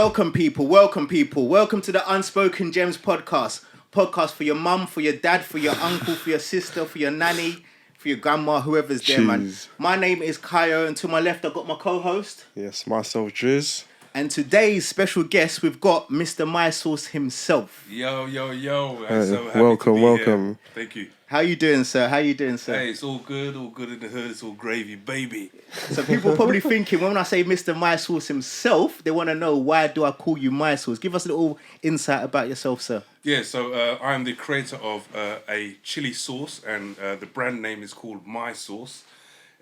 Welcome people. Welcome to the Unspoken Gems podcast. Podcast for your mum, for your dad, for your uncle, for your sister, for your nanny, for your grandma, whoever's there, man. My name is Kio, and to my left I've got my co-host. Yes, myself, Drizz. And today's special guest, we've got Mr. My Sauce himself. Yo. I'm so happy welcome, to be welcome. Here. Thank you. How you doing, sir? Hey, it's all good in the hood. It's all gravy, baby. So people are probably thinking, when I say Mr. My Sauce himself, they want to know, why do I call you My Sauce? Give us a little insight about yourself, sir. Yeah, so I'm the creator of a chili sauce, and the brand name is called My Sauce,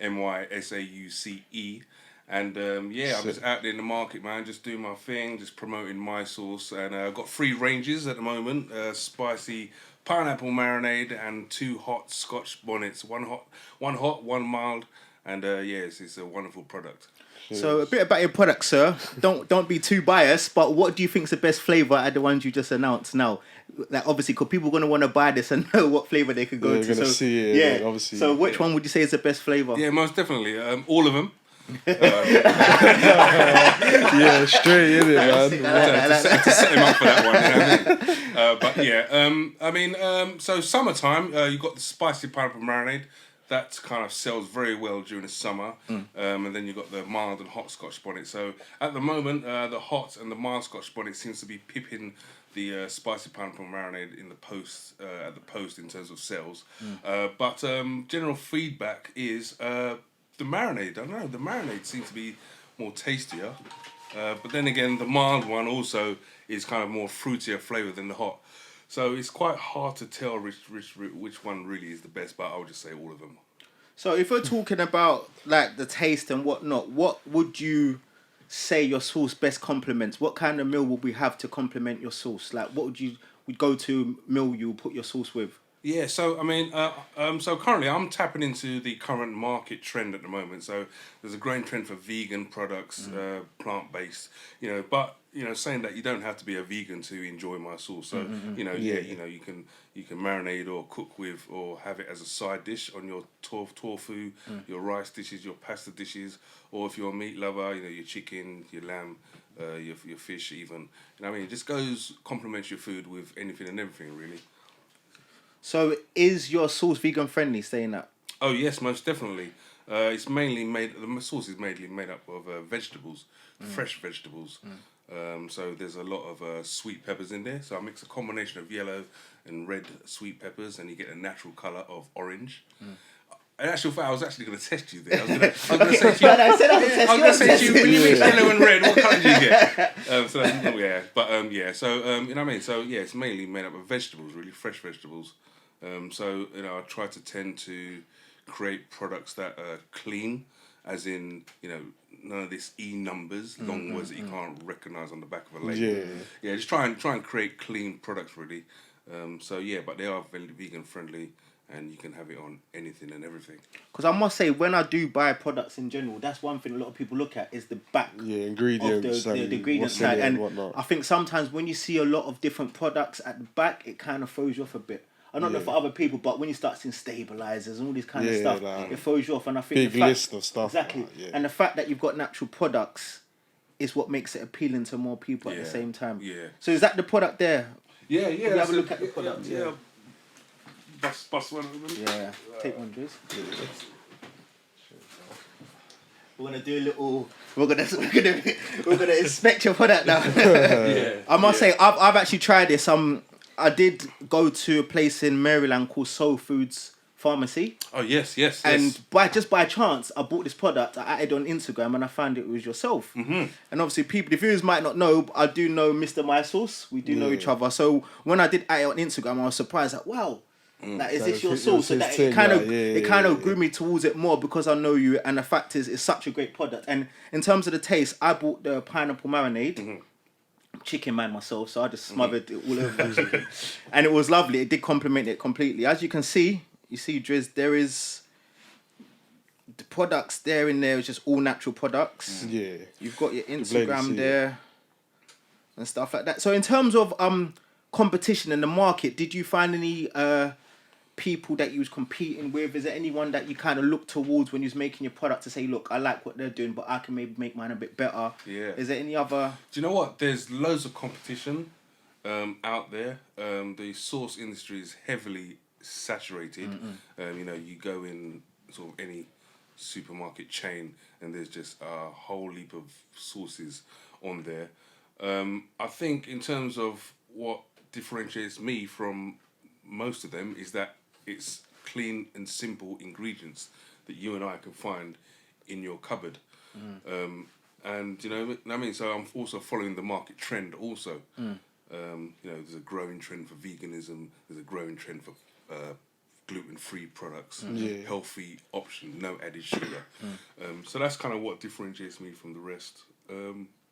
MYSAUCE. And I'm just out there in the market, man, just doing my thing, just promoting my sauce. And I've got 3 ranges at the moment: spicy pineapple marinade and 2 hot Scotch bonnets. One hot, one mild. And it's a wonderful product. So a bit about your product, sir. Don't be too biased, but what do you think is the best flavour out of the ones you just announced now? Like, obviously, because people are going to want to buy this and know what flavour they could go to. They're going to see it, obviously. So which one would you say is the best flavour? Yeah, most definitely. All of them. Yeah, straight in it, man. To set him up for that one. So summertime, you got the spicy pineapple marinade. That kind of sells very well during the summer. And then you got the mild and hot Scotch bonnet. So at the moment, the hot and the mild Scotch bonnet seems to be pipping the spicy pineapple marinade in the post at the post in terms of sales. But general feedback is the marinade. I don't know, the marinade seems to be more tastier. But then again, the mild one also is kind of more fruitier flavour than the hot. So it's quite hard to tell which one really is the best, but I would just say all of them. So if we're talking about like the taste and whatnot, what would you say your sauce best complements? What kind of meal would we have to complement your sauce? Like, what would you go to meal you put your sauce with? Yeah, so I mean, so currently I'm tapping into the current market trend at the moment. So there's a growing trend for vegan products, plant-based, but saying that, you don't have to be a vegan to enjoy my sauce. So you can marinate or cook with or have it as a side dish on your tofu, your rice dishes, your pasta dishes, or if you're a meat lover, your chicken, your lamb, your fish even. It just complements your food with anything and everything really. So is your sauce vegan friendly, saying that? Oh yes, most definitely. The sauce is mainly made up of vegetables, fresh vegetables. So there's a lot of sweet peppers in there. So I mix a combination of yellow and red sweet peppers, and you get a natural colour of orange. In actual fact, I was actually going to test you there. I was going to say to you, when you mix yellow and red, what colour do you get? So it's mainly made up of vegetables, really fresh vegetables. I try to tend to create products that are clean, as in, none of this numbers, long words that you can't recognise on the back of a label. Yeah, just try and create clean products, really. But they are very vegan friendly, and you can have it on anything and everything. Because I must say, when I do buy products in general, that's one thing a lot of people look at, is the back. Yeah, ingredients. The ingredient side. And I think sometimes when you see a lot of different products at the back, it kind of throws you off a bit. I don't know for other people, but when you start seeing stabilizers and all this kind of stuff, it throws you off. And I think big list of stuff. Exactly. And the fact that you've got natural products is what makes it appealing to more people at the same time. Yeah. So is that the product there? Yeah. Can we have a look at the product? Yeah. Bust one of them. Yeah. Take one, Drizz. We're gonna do a little. We're gonna inspect your product now. I must say, I've actually tried this. I did go to a place in Maryland called Soul Foods Pharmacy. Oh yes. And by chance, I bought this product. I added on Instagram, and I found it was yourself. And obviously, the viewers might not know. I do know Mr. My Sauce. We do know each other. So when I did add it on Instagram, I was surprised. Like, wow. Is this your sauce? So that it kind of grew me towards it more, because I know you, and the fact is, it's such a great product. And in terms of the taste, I bought the pineapple marinade. Chicken man myself, so I just smothered it all over my chicken, and it was lovely. It did complement it completely. As you can see, Drizz, there is the products there in there. It's just all natural products. Yeah, you've got your Instagram there and stuff like that. So in terms of competition in the market, did you find any people that you was competing with? Is there anyone that you kind of look towards when you was making your product to say, look, I like what they're doing, but I can maybe make mine a bit better? Yeah. Is there any other? Do you know what? There's loads of competition out there. The sauce industry is heavily saturated. You know, you go in sort of any supermarket chain and there's just a whole heap of sauces on there. I think in terms of what differentiates me from most of them is that it's clean and simple ingredients that you and I can find in your cupboard. And you know what I mean? So I'm also following the market trend also. You know, there's a growing trend for veganism, there's a growing trend for gluten-free products, healthy options, no added sugar. So that's kind of what differentiates me from the rest.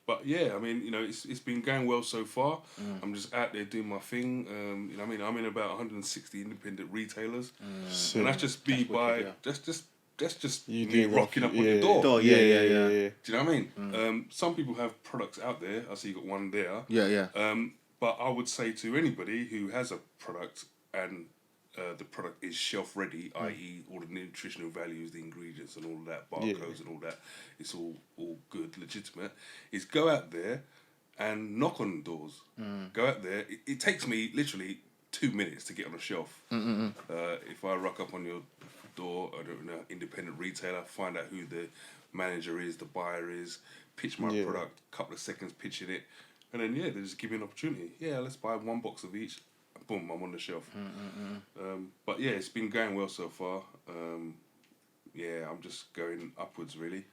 But yeah, I mean, you know, it's been going well so far. I'm just out there doing my thing. You know, I mean, I'm in about 160 independent retailers, and that's just me that's just You me do rocking up on the door. Yeah. Do you know what I mean? Some people have products out there. I see you got one there. Yeah. But I would say to anybody who has a product and the product is shelf ready, i.e. all the nutritional values, the ingredients and all of that, barcodes and all that, it's all good, legitimate, is go out there and knock on doors. Go out there. It takes me literally 2 minutes to get on a shelf. If I rock up on your door, I don't know, independent retailer, find out who the manager is, the buyer is, pitch my product, couple of seconds pitching it, and then they just give me an opportunity. Yeah, let's buy 1 box of each. Boom, I'm on the shelf. But yeah, it's been going well so far. Yeah, I'm just going upwards really.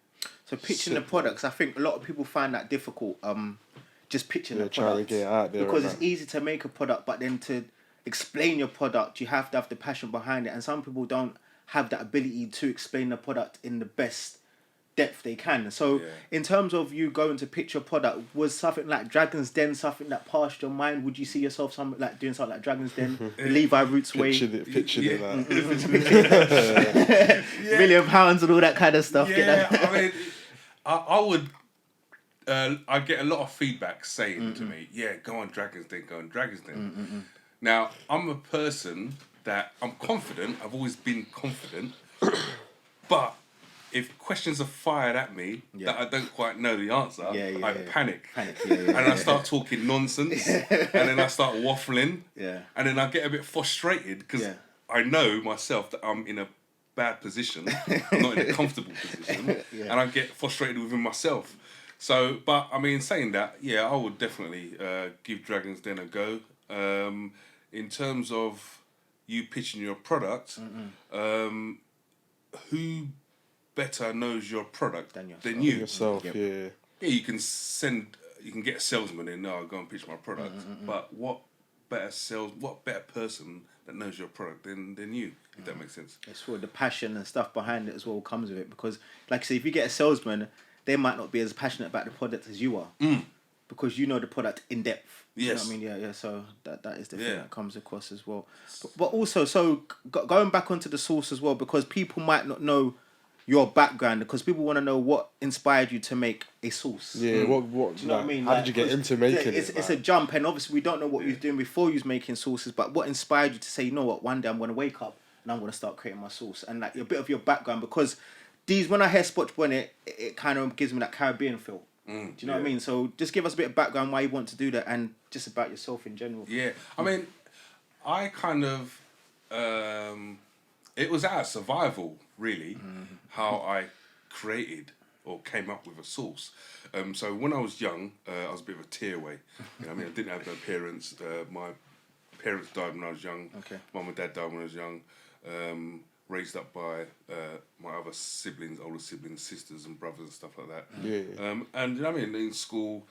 So pitching the products, I think a lot of people find that difficult. Just pitching the trying product to get it out there because right it's now. easy to make a product, but then to explain your product, you have to have the passion behind it, and some people don't have that ability to explain the product in the best depth they can. So in terms of you going to pitch your product, was something like Dragon's Den something that passed your mind? Would you see yourself doing something like Dragon's Den, Levi Roots Way, Pictured it like. £1 million and all that kind of stuff? Yeah, I mean, I would. I get a lot of feedback saying to me, "Yeah, go on Dragon's Den, Now, I'm a person that I'm confident. I've always been confident, but if questions are fired at me that I don't quite know the answer, I panic. And I start talking nonsense, and then I start waffling, and then I get a bit frustrated because I know myself that I'm in a bad position, I'm not in a comfortable position, and I get frustrated within myself. So, but I mean, saying that, I would definitely give Dragon's Den a go. In terms of you pitching your product, who better knows your product than you? Yourself, Yeah, you can get a salesman in, go and pitch my product, but what better person that knows your product than you, if that makes sense? It's for the passion and stuff behind it as well comes with it, because like I say, if you get a salesman, they might not be as passionate about the product as you are, because you know the product in depth. Yes. You know what I mean? Yeah. So that is the thing that comes across as well. But also, so going back onto the source as well, because people might not know your background, because people want to know what inspired you to make a sauce. Yeah, what Do you know what I mean? How did you get into making it? It's a jump, and obviously we don't know what you was doing before you was making sauces, but what inspired you to say, you know what, one day I'm going to wake up and I'm going to start creating my sauce, and like a bit of your background, because when I hear Scotch bonnet, it kind of gives me that Caribbean feel. Do you know what I mean? So just give us a bit of background why you want to do that, and just about yourself in general. Yeah, I mean, I kind of, it was out of survival, really, how I created or came up with a sauce. So when I was young, I was a bit of a tearaway. You know what I mean? I didn't have no parents. My parents died when I was young. Okay. Mum and dad died when I was young. Raised up by my other siblings, older siblings, sisters and brothers and stuff like that. Yeah. And you know what I mean, in school,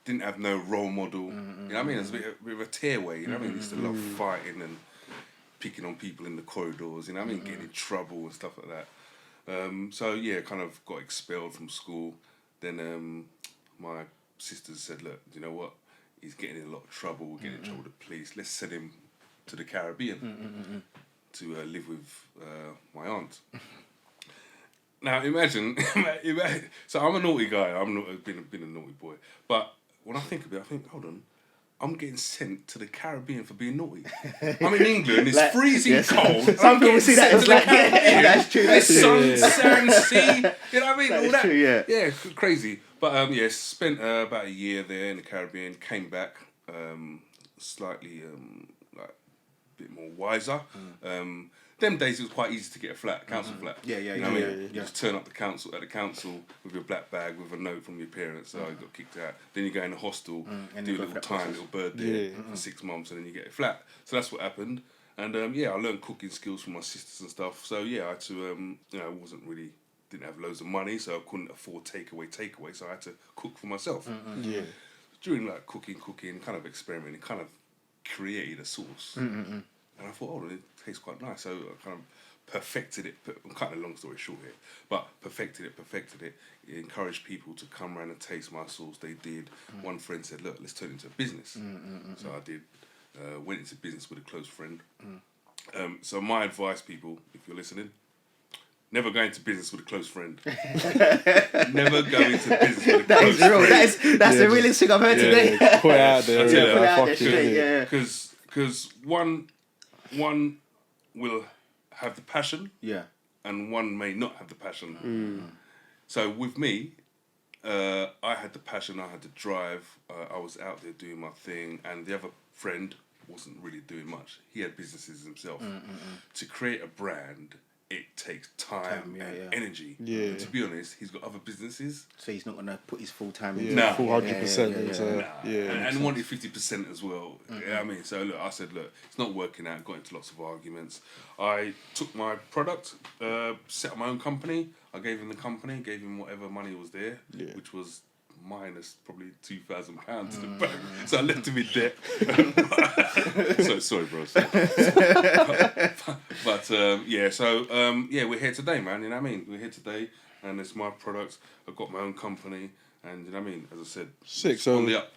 didn't have no role model. You know what I mean? It was a bit of a tearaway. You know what I mean? Used to love fighting and picking on people in the corridors. You know what I mean? Getting in trouble and stuff like that. So yeah, kind of got expelled from school. Then my sisters said, "Look, you know what? He's getting in a lot of trouble. We're getting in trouble with the police. Let's send him to the Caribbean." To live with my aunt. Now imagine, so I'm a naughty guy. I've been a naughty boy. But when I think of it, I think, hold on, I'm getting sent to the Caribbean for being naughty. I'm in England, it's Like, freezing yes. cold. Some people see that as like, yeah, that's true. There's sun, sand, sea, you know what I mean? That All is that. true, yeah. Yeah, crazy. But yeah, spent about a year there in the Caribbean, came back slightly like a bit more wiser. Them days it was quite easy to get a flat, council flat. Yeah. You know what I mean? You just turn up at the council with your black bag with a note from your parents, so I got kicked out. Then you go in a hostel, do a little bird there for 6 months, and then you get a flat. So that's what happened. And I learned cooking skills from my sisters and stuff. So yeah, I had to, didn't have loads of money, so I couldn't afford takeaway. So I had to cook for myself. Yeah. During like cooking, kind of experimenting, kind of created a sauce. And I thought, it tastes quite nice. So I kind of perfected it. I'm cutting a long story short here. But perfected it. Encouraged people to come around and taste my sauce. They did. One friend said, look, let's turn it into a business. So I did. Went into business with a close friend. So my advice, people, if you're listening, never go into business with a close friend. Never go into business with a close friend. That's the realest thing I've heard today. Put it out there. Put it out there today, Because one will have the passion, and one may not have the passion. So with me, I had the passion, I had the drive, I was out there doing my thing, and the other friend wasn't really doing much. He had businesses himself. To create a brand, it takes time and energy. Yeah. But to be honest, he's got other businesses. So he's not going to put his full time into full 100%. And wanted 50% as well. You know what I mean? So look, I said, it's not working out. Got into lots of arguments. I took my product, set up my own company. I gave him the company, gave him whatever money was there, which was minus probably £2,000 to the bank. So I left him in debt. Sorry, bro. But we're here today, man. You know what I mean? We're here today, and it's my product. I've got my own company, and you know what I mean? As I said, sick. So, on the up.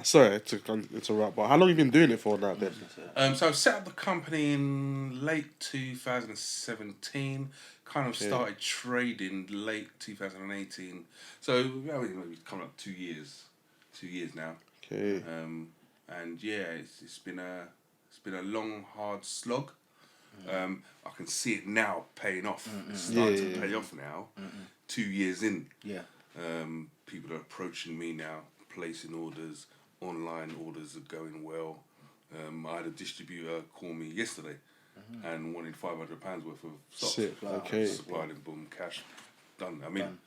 Sorry to interrupt, but how long have you been doing it for now then? So I set up the company in late 2017. Kind of started trading late 2018. So maybe coming up 2 years. 2 years now. Okay. And it's been a long, hard slog. I can see it now paying off. It's starting to pay off now. 2 years in. Yeah. People are approaching me now, placing orders. Online orders are going well. I had a distributor call me yesterday and wanted £500 worth of stock. Sick. Okay. Supplied him, boom, cash, done. I mean,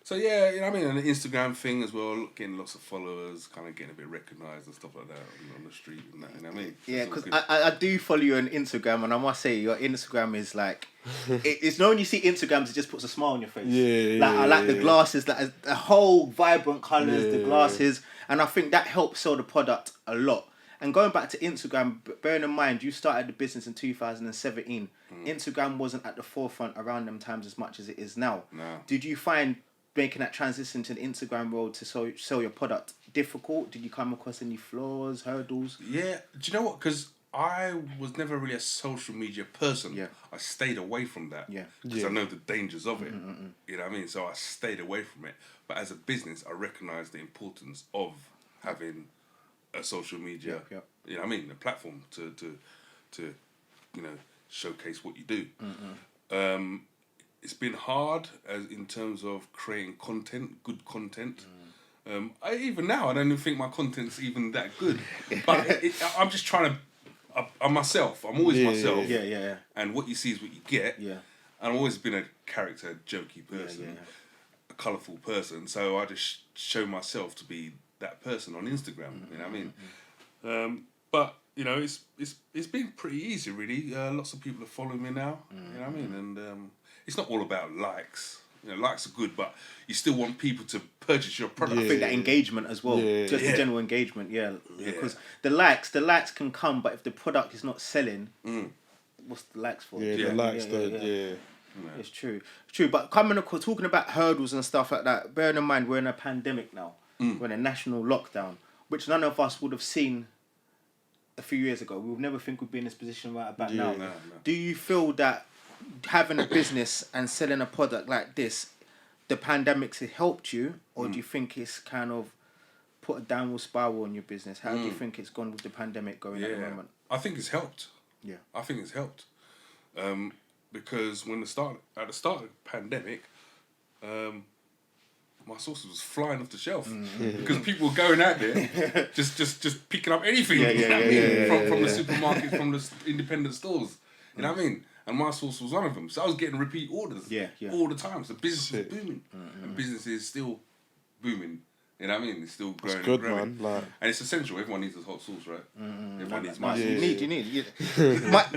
so you know what I mean, and the Instagram thing as well, getting lots of followers, kind of getting a bit recognised and stuff like that on the street and that. You know what I mean? Yeah, because I do follow you on Instagram, and I must say your Instagram is like, it's not when you see Instagrams, it just puts a smile on your face. I like the glasses, like the whole vibrant colours, the glasses, and I think that helps sell the product a lot. And going back to Instagram, bearing in mind you started the business in 2017, Instagram wasn't at the forefront around them times as much as it is now. No. Did you find making that transition to the Instagram world to sell your product difficult? Did you come across any flaws, hurdles? Yeah, do you know what? Because I was never really a social media person. Yeah. I stayed away from that. Yeah. Because I know the dangers of it. You know what I mean? So I stayed away from it. But as a business, I recognise the importance of having a social media, you know what I mean, a platform to showcase what you do. It's been hard in terms of creating content, good content. Even now, I don't even think my content's even that good. But I'm just trying to. I'm myself. I'm always myself. Yeah. And what you see is what you get. Yeah. And I've always been a character, jokey person, a colourful person. So I just show myself to be that person on Instagram. You know what I mean? But you know, it's been pretty easy, really. Lots of people are following me now. You know what I mean? And it's not all about likes. You know, likes are good, but you still want people to purchase your product. I think that engagement as well, just the general engagement, because the likes can come, but if the product is not selling, what's the likes for? The likes don't. It's true. But talking about hurdles and stuff like that, bearing in mind we're in a pandemic now, we're in a national lockdown, which none of us would have seen a few years ago. We would never think we'd be in this position right about now. No. Do you feel that having a business and selling a product like this, the pandemic has helped you, or do you think it's kind of put a downward spiral on your business. How do you think it's gone with the pandemic going at the moment? I think it's helped. Yeah. I think it's helped. Because at the start of the pandemic, my sauces was flying off the shelf because people were going out there just picking up anything from the supermarkets, from the independent stores. You know what I mean? And my sauce was one of them. So I was getting repeat orders all the time. So business was booming. And business is still booming. You know what I mean? It's still growing. It's good, and growing. man. And it's essential. Everyone needs a hot sauce, right? Everyone needs my sauce. You need.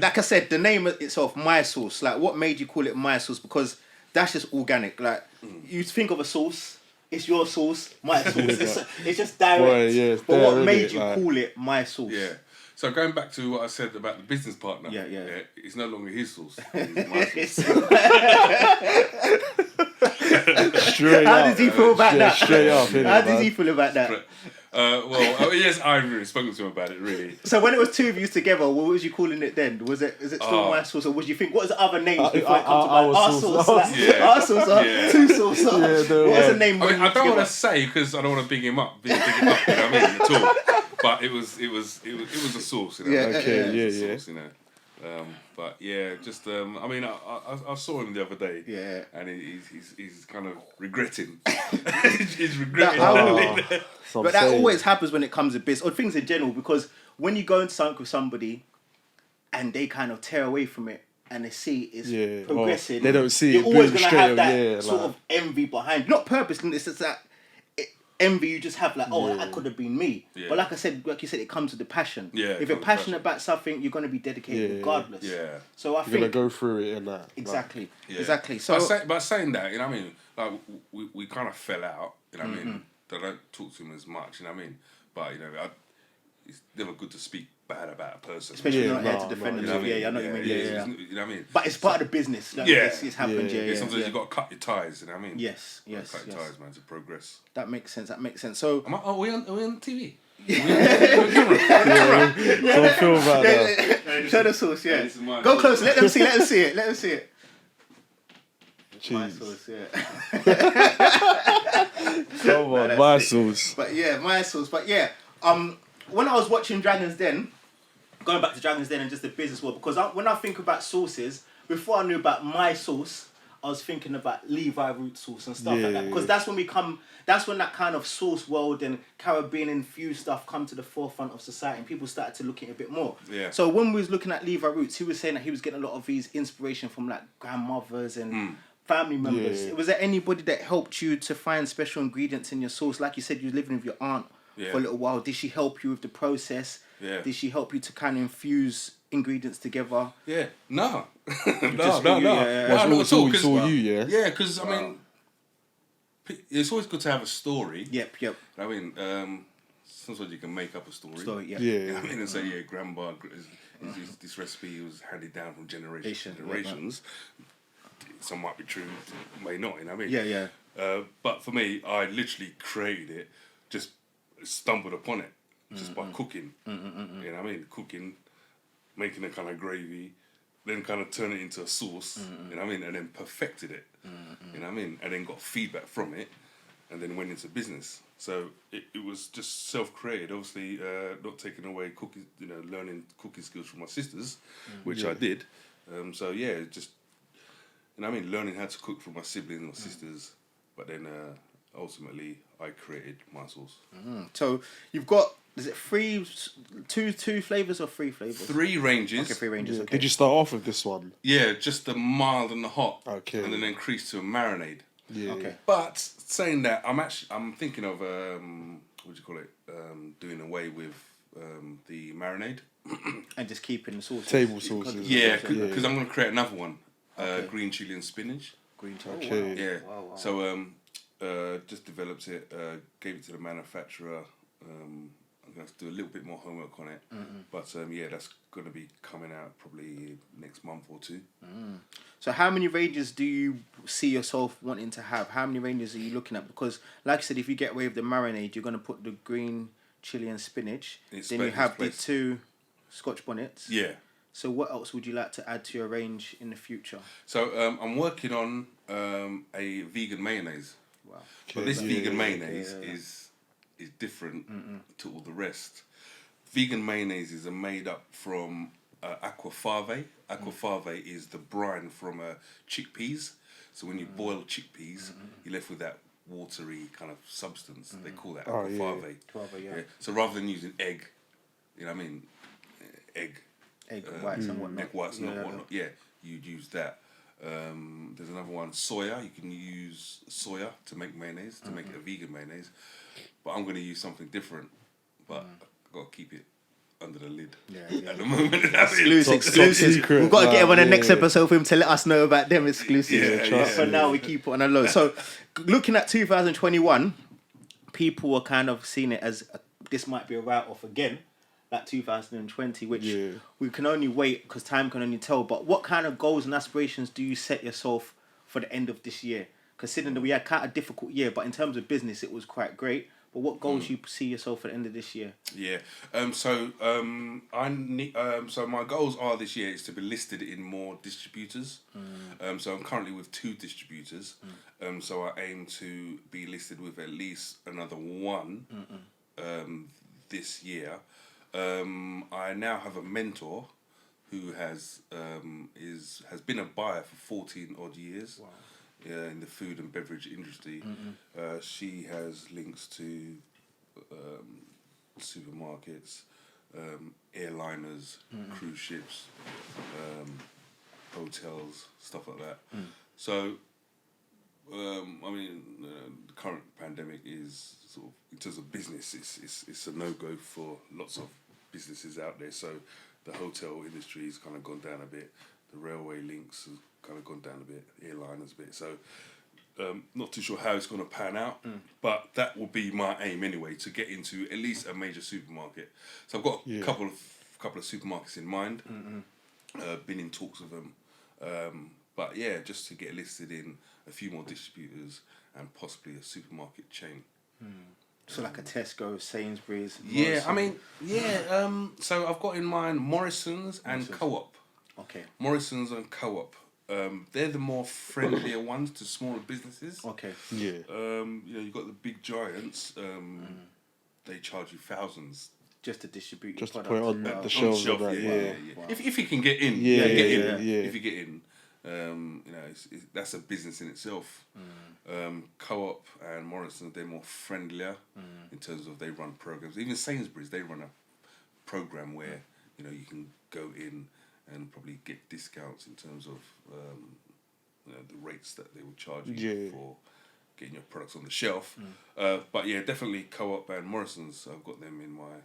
Like I said, the name itself, My Sauce. Like, what made you call it My Sauce? Because that's just organic. Like, you think of a sauce, it's your sauce, my sauce. It's just direct. Boy, but what made you call it My Sauce? Yeah. So going back to what I said about the business partner, it's no longer his sauce. It's my sauce. How does he feel about that? Straight up. How does he feel about that? Yes, I haven't really spoken to him about it, really. So when it was two of you together, what was you calling it then? Is it still My Sauce, or would you think, what was the other names before it comes to our sauce? Our sauce, two sauce. What was the name? I don't want to say because I don't want to big him up. You know what I mean? At all. But it was a sauce. You know? Sauce, you know. But yeah, just I mean, I saw him the other day. Yeah. And he's kind of regretting. He's regretting. But that always happens when it comes to business or things in general, because when you go into something with somebody and they kind of tear away from it and they see it's progressing, they don't see you're it. always gonna have that sort of envy behind. Not purposely, it's just that envy you just have, like, that could have been me. Yeah. But like I said, like you said, it comes with the passion. Yeah, if you're passionate about something, you're going to be dedicated regardless. Yeah. So I think you're going to go through it and that. Exactly. Exactly. So but saying that, you know what I mean? Like we kind of fell out. You know what I mean? I don't talk to him as much. You know what I mean? But you know, it's never good to speak bad about a person, especially when you're not here to defend them. I know what you mean. You know what I mean? But it's part of the business. Like, it's happened. Sometimes you got to cut your ties. You know what I mean? Yes. Cut your ties, man, to progress. That makes sense. So, are we on TV? Don't feel about that. Show the sauce. Yeah. Go close. Let them see it. Jeez. My sauce. Yeah. Come on, My Sauce. But yeah, My Sauce. But yeah, when I was watching Dragon's Den, going back to Dragon's Den and just the business world, because when I think about sauces, before I knew about My Sauce, I was thinking about Levi root sauce and stuff like that. Because that's when that kind of sauce world and Caribbean infused stuff come to the forefront of society and people started to look at it a bit more. Yeah. So when we was looking at Levi roots, he was saying that he was getting a lot of his inspiration from like grandmothers and family members. Yeah. Was there anybody that helped you to find special ingredients in your sauce? Like you said, you were living with your aunt for a little while. Did she help you with the process? Yeah. Did she help you to kind of infuse ingredients together? Yeah. No. No. Not at all. It's all you, Yeah, because, I mean, it's always good to have a story. Yep. I mean, sometimes you can make up a story. Yeah. You know what I mean? And say, grandma, this recipe was handed down from generations. Some might be true, may not, you know what I mean? Yeah. But for me, I literally created it, just stumbled upon it, just by cooking. You know what I mean? Cooking, making a kind of gravy, then kind of turn it into a sauce, you know what I mean? And then perfected it, you know what I mean? And then got feedback from it, and then went into business. So it was just self-created, obviously, not taking away cooking, learning cooking skills from my sisters, which I did. So yeah, just, you know what I mean, learning how to cook from my siblings and my sisters, but then ultimately I created my sauce. So you've got, is it two flavors or three flavors? 3 ranges. Okay, 3 ranges. Yeah. Okay. Did you start off with this one? Yeah, just the mild and the hot. Okay. And then increase to a marinade. Yeah. Okay. But saying that, I'm thinking of doing away with the marinade and just keeping the sauce. Table sauces. Yeah, because I'm going to create another one. Green chili and spinach. Green chili. Okay. Wow. Yeah. Wow. So just developed it, gave it to the manufacturer. I'm going to do a little bit more homework on it. But that's going to be coming out probably next month or 2. So how many ranges do you see yourself wanting to have? How many ranges are you looking at? Because like I said, if you get away with the marinade, you're going to put the green chili and spinach. Then you have the 2 Scotch bonnets. Yeah. So what else would you like to add to your range in the future? So I'm working on a vegan mayonnaise. Wow. But this vegan mayonnaise is is different to all the rest. Vegan mayonnaises are made up from aquafave. Aquafave is the brine from chickpeas. So when you boil chickpeas, you're left with that watery kind of substance. They call that aquafave. Yeah. So rather than using egg, you know what I mean? Egg whites and whatnot. Egg whites and whatnot. Yeah, you'd use that. There's another one, soya. You can use soya to make mayonnaise, to make a vegan mayonnaise. But I'm going to use something different. But I've got to keep it under the lid at the moment. Exclusive. Secret, We've got to get him on the next episode for him to let us know about them exclusives. Yeah, For now, we keep it on a low. So, looking at 2021, people were kind of seeing it as this might be a write-off again, like 2020, which we can only wait because time can only tell. But what kind of goals and aspirations do you set yourself for the end of this year? Considering that we had kind of a difficult year, but in terms of business, it was quite great. But what goals you see yourself at the end of this year? Yeah. So my goals are this year is to be listed in more distributors. So I'm currently with 2 distributors. So I aim to be listed with at least another 1 this year. I now have a mentor who has been a buyer for 14 odd years. Wow. In the food and beverage industry. She has links to supermarkets, airliners, cruise ships, hotels, stuff like that. So, the current pandemic is sort of, in terms of business, it's a no-go for lots of businesses out there. So the hotel industry has kind of gone down a bit. The railway links has kind of gone down a bit, airliners a bit. So not too sure how it's going to pan out, but that will be my aim anyway, to get into at least a major supermarket. So I've got a couple of supermarkets in mind. Been in talks with them, but yeah, just to get listed in a few more distributors and possibly a supermarket chain. So like a Tesco, Sainsbury's. So I've got in mind Morrison's and Co-op. Okay. Morrison's and Co-op. They're the more friendlier ones to smaller businesses. Okay. Yeah. You've got the big giants. They charge you thousands just to distribute just your to put it on product. the shelves. Shelf, Wow. If you can get in, If you get in, that's a business in itself. Co-op and Morrison, they're more friendlier in terms of they run programs. Even Sainsbury's, they run a program where you can go in and probably get discounts in terms of the rates that they would charge you for getting your products on the shelf. But yeah, definitely Co-op and Morrison's. I've got them in my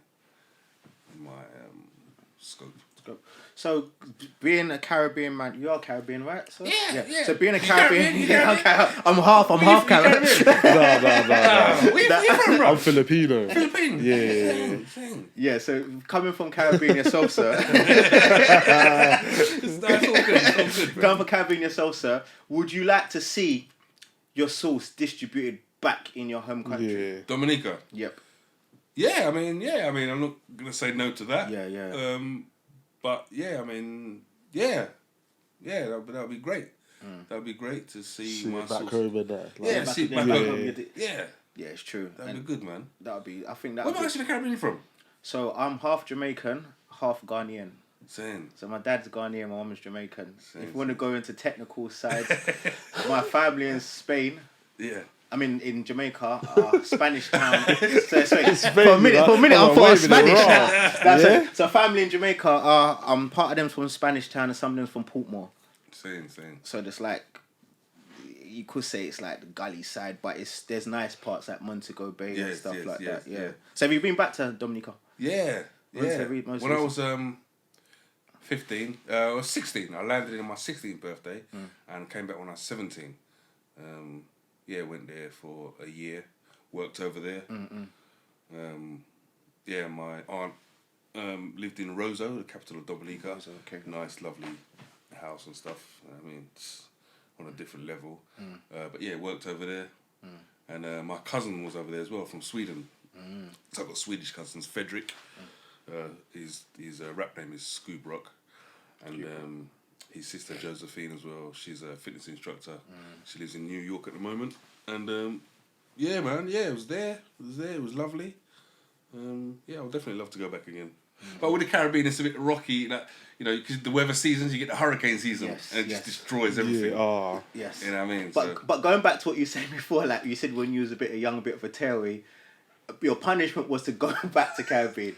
scope. So, being a Caribbean man, you are Caribbean, right? So, yeah. So, being a Caribbean, I'm half Caribbean. No. Where you from, bro? I'm Filipino. Philippine. Yeah. Yeah, so coming from Caribbean yourself, sir. That's all good. Coming from Caribbean yourself, sir, would you like to see your sauce distributed back in your home country? Yeah. Dominica. Yep. Yeah, I'm not gonna say no to that. Yeah. But that would be great. That would be great to see my back sauce. home and that. See it back home. Yeah, it's true. that'd be good, man. That would be. I think that. Where am I actually Caribbean from? So I'm half Jamaican, half Ghanaian. Same. So my dad's Ghanaian, my mum is Jamaican. If you want to go into technical sides, my family in Spain. Yeah. I mean, in Jamaica, Spanish town. So for a minute, I'm for Spanish. So family in Jamaica, part of them's from Spanish town and some of them's from Portmore. Same. So it's like, you could say it's like the gully side, but there's nice parts like Montego Bay and stuff like that. Yeah. So have you been back to Dominica? Yeah. When I was 15, I was 16. I landed in my 16th birthday and came back when I was 17. Went there for a year, worked over there. My aunt lived in Roseau, the capital of Dominica. Nice, lovely house and stuff. I mean, it's on a different level. Worked over there. And my cousin was over there as well, from Sweden. So I've got Swedish cousins, Fredrik. His rap name is Scoob Rock. And his sister Josephine as well. She's a fitness instructor. She lives in New York at the moment. And Yeah, man. Yeah, it was there. It was lovely. Yeah, I would definitely love to go back again. But with the Caribbean, it's a bit rocky. Like, you know, because the weather seasons, you get the hurricane season, and it just destroys everything. Yeah. Yes. You know what I mean? But going back to what you said before, like you said when you was a bit young, a bit of a tearaway, your punishment was to go back to Caribbean.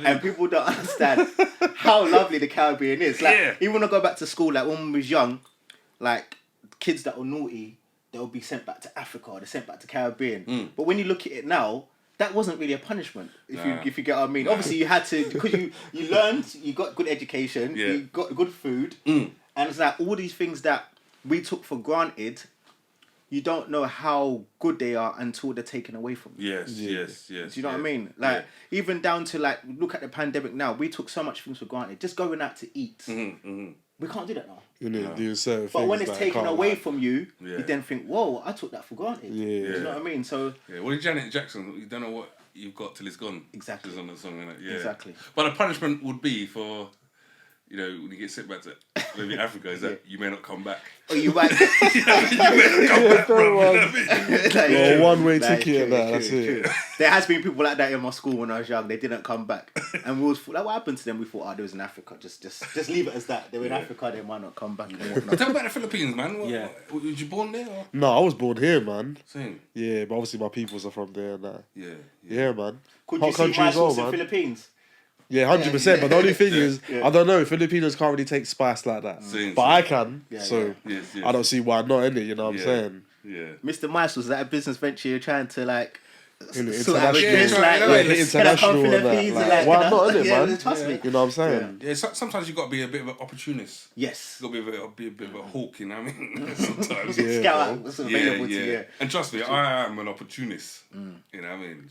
And people don't understand how lovely the Caribbean is. Like, even when I go back to school, like when we was young, like kids that were naughty, they'll be sent back to Africa, or they're sent back to Caribbean. But when you look at it now, that wasn't really a punishment, if you get what I mean. Obviously, you had to, because you learned, you got good education, you got good food, and it's like all these things that we took for granted, you don't know how good they are until they're taken away from you. Yes. Do you know what I mean? Like, even down to, like, look at the pandemic now, we took so much things for granted. Just going out to eat. We can't do that now. You know, doing certain things. But when it's taken away from you, you then think, whoa, I took that for granted. Do you know what I mean? So well, Janet Jackson, you don't know what you've got till it's gone. Exactly. Is on the song, innit? Yeah. Exactly. But the punishment would be for, you know, when you get sent back to maybe Africa, is that you may not come back. Oh, you might. You may not come back, bro. You know what I mean? One-way ticket and that, that's it. There has been people like that in my school when I was young. They didn't come back. And we was like, what happened to them? We thought, they was in Africa. Just leave it as that. They were in Africa, they might not come back. Tell me about the Philippines, man. Was you born there? Or? No, I was born here, man. Same. Yeah, but obviously my peoples are from there and that. Yeah, man. Could you see my sauce in Philippines? Yeah, 100%. But the only thing is, I don't know, Filipinos can't really take spice like that. But I can, so I don't see why not, innit? You know what I'm saying? Yeah. Mr. Mice, was that a business venture you're trying to, like, international, international and that. Why not, innit, man? Trust me. You know what I'm saying? Yeah, sometimes you got to be a bit of an opportunist. Yes. You got to be a bit of a hawk, you know what I mean? Sometimes. Scout out what's available to you. And trust me, I am an opportunist. You know what I mean?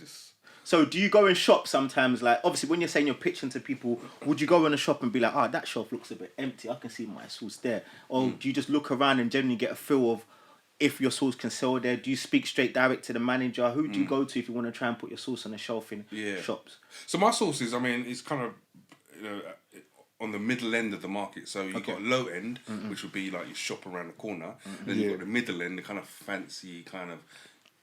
So do you go in shop sometimes, like, obviously when you're saying you're pitching to people, would you go in a shop and be like, that shelf looks a bit empty, I can see my sauce there? Or do you just look around and generally get a feel of if your sauce can sell there? Do you speak straight direct to the manager? Who do you go to if you want to try and put your sauce on a shelf in shops? So my sauces, I mean, it's kind of, you know, on the middle end of the market. So you've got low end, which would be like your shop around the corner. Then you've got the middle end, the kind of fancy kind of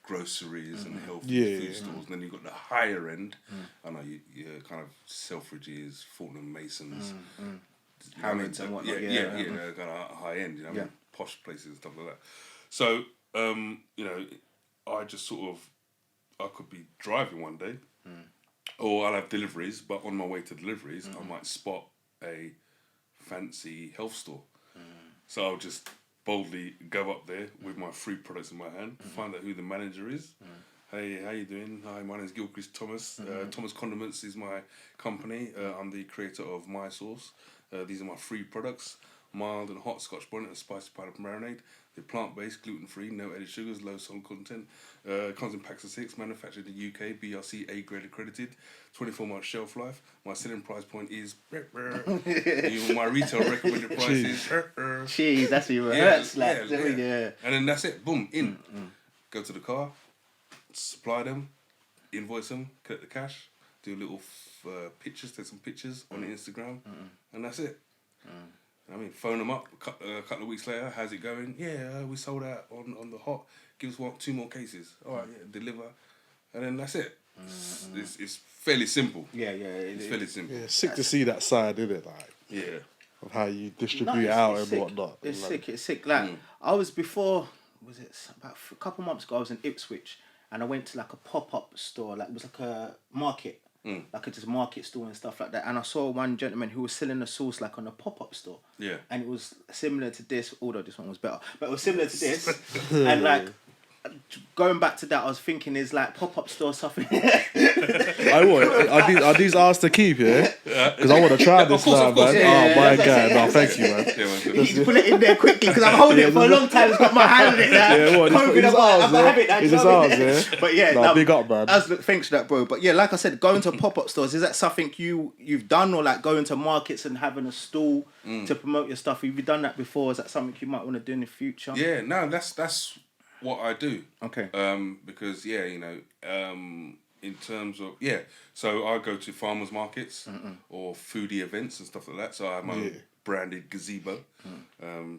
groceries and healthy food stores, and then you've got the higher end. I know you kind of Selfridges, Fortnum Masons, Harrods and whatnot. Kind of high end, you know, I mean, posh places and stuff like that. So you know, I just sort of, I could be driving one day, or I'll have deliveries, but on my way to deliveries, I might spot a fancy health store. So I'll just boldly go up there with my free products in my hand, find out who the manager is. Hey, how you doing? Hi, my name is Gilchrist Thomas. Thomas Kondiments is my company. I'm the creator of my sauce. These are my free products: mild and hot Scotch bonnet and spicy pineapple marinade. They're plant-based, gluten-free, no added sugars, low salt content. Comes in packs of 6, manufactured in the UK, BRC A grade accredited, 24-month shelf life. My selling price point is my retail recommended price is Jeez, that's even hurts. And then that's it. Boom, in. Go to the car, supply them, invoice them, collect the cash, do little pictures, take some pictures on the Instagram, and that's it. I mean, phone them up a couple of weeks later. How's it going? Yeah, we sold out on the hot. Give us 2 more cases. All right, deliver, and then that's it. It's fairly simple. It's fairly simple. Yeah, sick to see that side, isn't it? Like, of how you distribute out and whatnot. It's sick. It's sick. Like I was before. Was it about a couple months ago? I was in Ipswich and I went to like a pop-up store. Like it was like a market. Like a just market store and stuff like that, and I saw one gentleman who was selling a sauce like on a pop-up store, and it was similar to this, although this one was better, but it was similar to this, and like going back to that, I was thinking, is like pop-up store something? Are these ours to keep, because I want to try this now, man. My God, no, thank you, man. You put it in there quickly because I'm holding it for a long time. It's got my hand on it now. Is this ours, But yeah, no, big up, man. Thanks for that, bro. But yeah, like I said, going to pop-up stores, is that something you've done, or like going to markets and having a stall to promote your stuff? Have you done that before? Is that something you might want to do in the future? Yeah, no, that's what I do. Okay. Because you know, in terms of so I go to farmers markets or foodie events and stuff like that. So I have my own branded gazebo,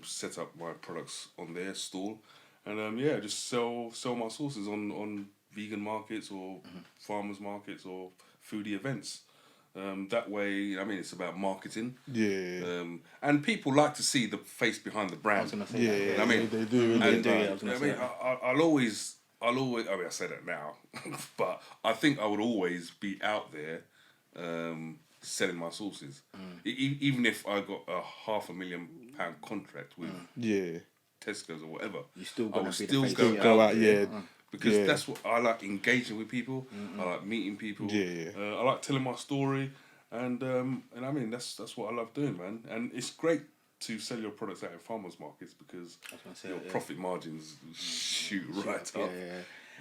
set up my products on their stall, and just sell my sauces on vegan markets or farmers markets or foodie events. That way, I mean, it's about marketing. Yeah. And people like to see the face behind the brand. I was gonna say that. I mean, they do. I'll always. I mean, I say that now, but I think I would always be out there selling my sauces, even if I got a £500,000 contract with Tesco's or whatever. You still I gonna would be still the face go out there. Because that's what I like, engaging with people. I like meeting people. I like telling my story, and I mean that's what I love doing, man. And it's great to sell your products out in farmers markets because your profit margins shoot right up.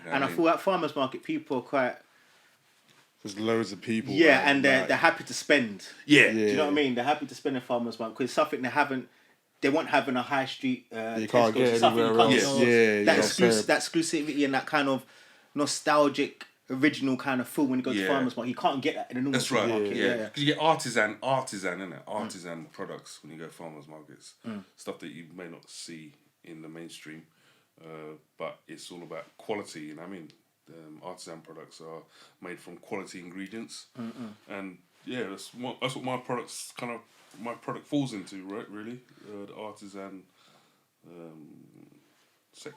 And I feel at farmers market people are quite. There's loads of people. Yeah, and they're happy to spend. Yeah. Do you know what I mean? They're happy to spend in farmers market because it's something they won't have in a high street. You can't get anywhere else. That exclusivity and that kind of nostalgic, original kind of feel when you go to farmers market. You can't get that in a normal market. Yeah. Because you get artisan, innit? Artisan products when you go to farmers markets. Stuff that you may not see in the mainstream, but it's all about quality. You know what I mean? Artisan products are made from quality ingredients, and that's what my product falls into, right? Really, the artisan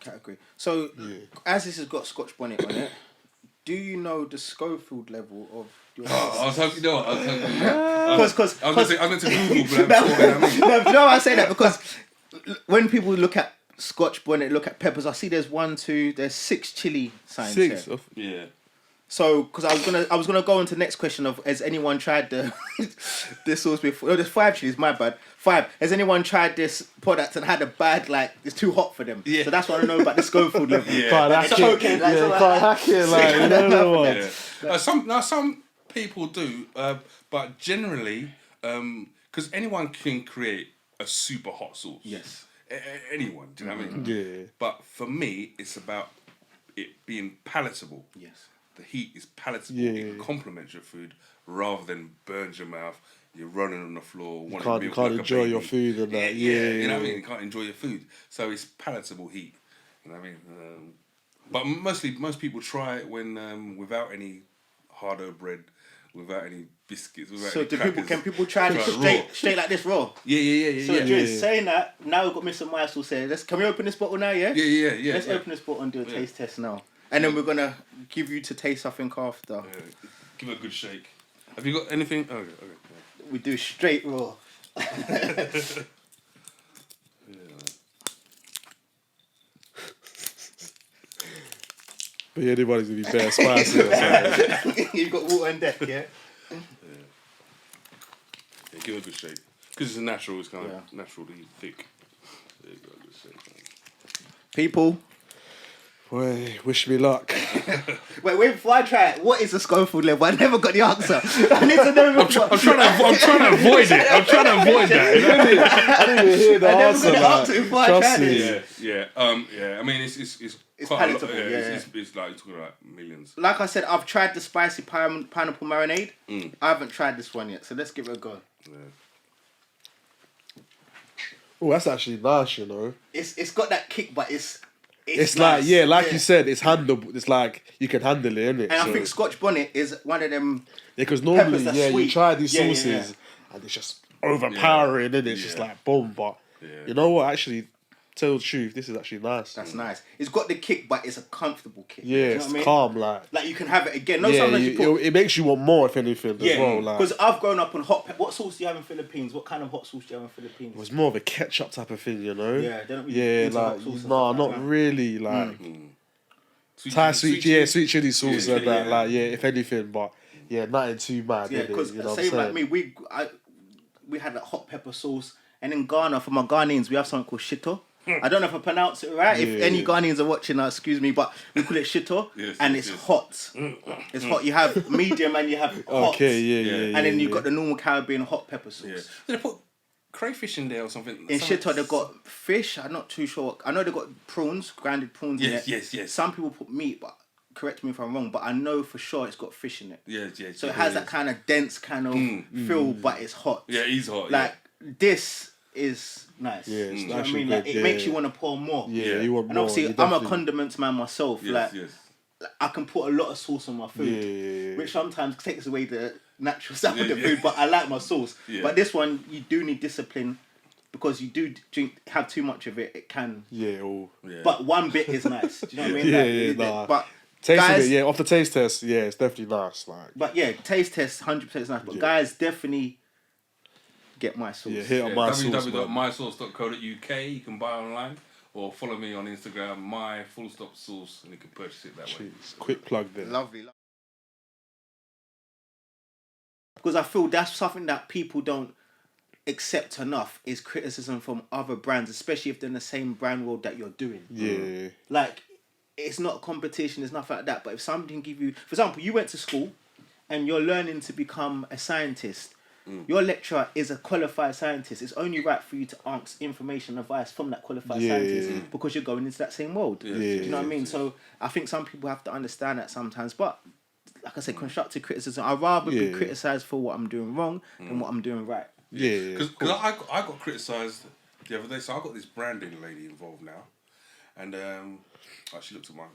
category. So, as this has got Scotch bonnet on it, do you know the Schofield level of your? I was hoping. No, I was hoping. Because I was going to Google, but no, I say that because when people look at Scotch bonnet, look at peppers, I see there's 6 chili signs here. Yeah. So, because I was gonna go on to the next question of has anyone tried this sauce before? Oh, there's 5 chilies. My bad. 5. Has anyone tried this product and had a bad it's too hot for them? Yeah. So that's what I know about the Schofield level. Can't hack it. Some people do, but generally, because anyone can create a super hot sauce. Yes. Anyone, do you know what I mean? Yeah. But for me, it's about it being palatable. Yes. The heat is palatable. It complements your food rather than burns your mouth. You're running on the floor. You can't enjoy your food and that. You know what I mean? You can't enjoy your food. So it's palatable heat. You know what I mean? But most people try it when without any hardo bread, without any biscuits, without any crackers. Can people try it straight like this raw? Yeah. So Drizz, saying that, now we've got Mr. Mysel saying, can we open this bottle now, yeah? Yeah. Let's open this bottle and do a taste test now. And then we're going to give you to taste something after. Yeah. Give it a good shake. Have you got anything? Okay. Yeah. We do straight raw. But anybody's going to be bare spicy. You've got water on deck, yeah? Yeah, give it a good shake. Because it's natural, it's kind of naturally thick. There you go, good shake. People. Boy, wish me luck. Wait, before I try it, what is a Schofield level? I never got the answer. I need to know. I'm trying to avoid it. I'm trying to avoid that. I didn't even hear the answer. Before I tried it. Yeah. I mean, it's quite palatable. A lot. It's like you're talking about millions. Like I said, I've tried the spicy pineapple marinade. I haven't tried this one yet, so let's give it a go. Yeah. Oh, that's actually nice, you know. It's got that kick, but it's nice. You said, it's handleable. It's like you can handle it, innit? And I think Scotch bonnet is one of them. Yeah, because normally, sweet. you try these sauces and it's just overpowering, and it's just like boom. But you know what? Actually, tell the truth, this is actually nice. That's nice. It's got the kick, but it's a comfortable kick. Yeah, you know it's calm, like you can have it again. It makes you want more, if anything, as well. Because I've grown up on hot pepper. What sauce do you have in Philippines? What kind of hot sauce do you have in Philippines? It was more of a ketchup type of thing, you know. Yeah, they don't really not really like Thai sweet chili sauce and that. Like, if anything, but nothing too mad. Yeah, because same like me, we had that hot pepper sauce, and in Ghana, for my Ghanaians, we have something called shito. I don't know if I pronounce it right. If any Ghanaians are watching, excuse me, but we call it shito, and it's hot. It's hot. You have medium and you have hot. Okay, and then you've got the normal Caribbean hot pepper sauce. Yeah. Did they put crayfish in there or something? In shito, they've got fish. I'm not too sure. I know they've got prawns, grounded prawns in it. Yes. Some people put meat, but correct me if I'm wrong, but I know for sure it's got fish in it. Yeah. So it has that kind of dense kind of feel, but it's hot. Yeah, it's hot. Like this is nice. Yeah, it's Do you know what I actually mean? good. Like, it makes you want to pour more. Yeah, you want and more. obviously, You I'm a definitely- condiments man myself. Yes, like, I can put a lot of sauce on my food, Yeah. which sometimes takes away the natural sound of the food. But I like my sauce. Yeah. But this one, you do need discipline because you do have too much of it. It can. Yeah. But one bit is nice. Do you know what I mean? Yeah. But Tasting guys, it, off the taste test, it's definitely nice. Like, but yeah, taste test 100% is nice. But guys, definitely get my sauce. Yeah, hit up my sauce. www.mysauce.co.uk. You can buy online. Or follow me on Instagram, my_sauce, and you can purchase it that way. Quick plug there. Lovely. Because I feel that's something that people don't accept enough is criticism from other brands, especially if they're in the same brand world that you're doing. Yeah. Like, it's not a competition, it's nothing like that. But if somebody can give you, for example, you went to school and you're learning to become a scientist. Your lecturer is a qualified scientist. It's only right for you to ask information and advice from that qualified scientist because you're going into that same world. Do you know what I mean? So I think some people have to understand that sometimes. But like I said, constructive criticism. I'd rather be criticised for what I'm doing wrong than what I'm doing right. Because I got criticised the other day. So I got this branding lady involved now, and she looked at my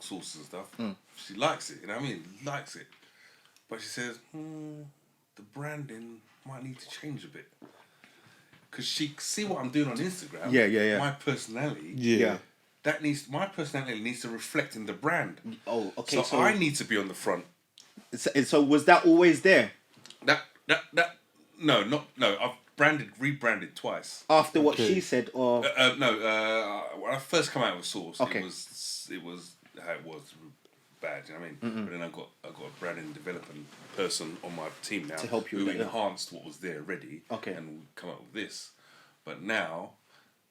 sources and stuff. She likes it. You know what I mean? Likes it, but she says, the branding might need to change a bit. Because she see what I'm doing on Instagram. Yeah. My personality. My personality needs to reflect in the brand. Oh, okay. So I need to be on the front. So was that always there? No. I've rebranded twice. After what she said, or when I first come out with Sauce, Okay. it was how it was. Bad, you know what I mean? But then I got a branding development person on my team now to help you who with that, enhanced what was there already. Okay. And we come up with this. But now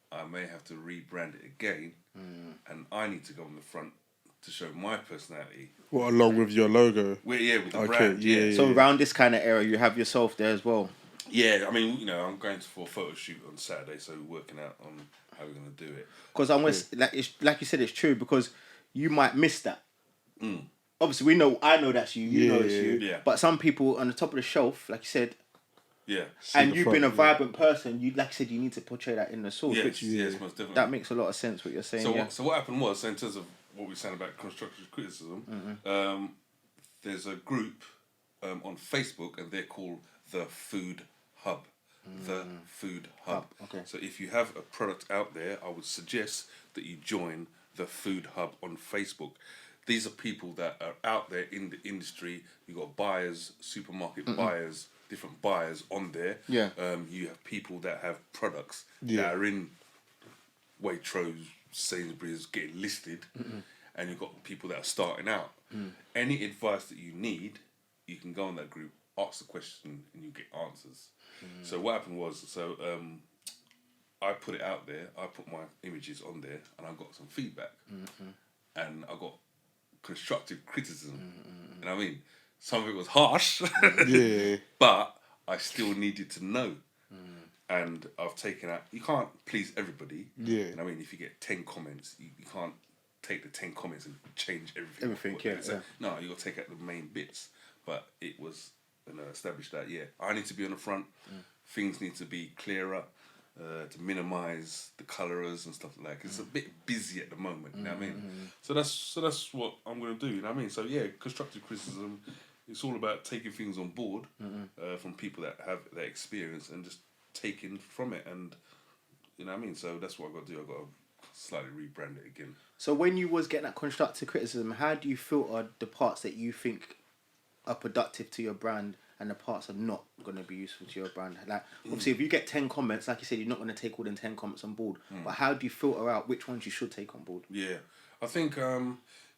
I may have to rebrand it again, and I need to go on the front to show my personality. What, along with your logo? With the brand. Yeah. So around this kind of era, you have yourself there as well. Yeah, I mean, I'm going for a photo shoot on Saturday, so we're working out on how we're going to do it. Because like you said, it's true because you might miss that. Obviously, I know that's you. You know it's you. Yeah. But some people on the top of the shelf, like you said, yeah, and you've been a vibrant person. You, like I said, you need to portray that in the sauce. Yes, most definitely. That makes a lot of sense. What you're saying. So what happened was, in terms of what we were saying about constructive criticism, there's a group on Facebook, and they're called the Food Hub. The Food Hub. Okay. So if you have a product out there, I would suggest that you join the Food Hub on Facebook. These are people that are out there in the industry. You've got buyers, supermarket buyers, different buyers on there. Yeah. You have people that have products that are in Waitrose, Sainsbury's getting listed, and you've got people that are starting out. Any advice that you need, you can go on that group, ask the question, and you get answers. So what happened was, I put it out there, I put my images on there, and I got some feedback. And I got constructive criticism. You know what I mean? Some of it was harsh, but I still needed to know. And I've taken out, you can't please everybody. You know what I mean? If you get 10 comments, you can't take the 10 comments and change everything. No, you got to take out the main bits. But it was established that, I need to be on the front. Things need to be clearer. To minimise the colours and stuff like that. It's a bit busy at the moment, you know what I mean? So that's what I'm going to do, you know what I mean? So constructive criticism, it's all about taking things on board from people that have that experience and just taking from it, and you know what I mean? So that's what I've got to do. I've got to slightly rebrand it again. So when you was getting that constructive criticism, how do you filter the parts that you think are productive to your brand and the parts are not going to be useful to your brand? Like, obviously, if you get 10 comments, like you said, you're not going to take all them 10 comments on board. But how do you filter out which ones you should take on board? Yeah, I think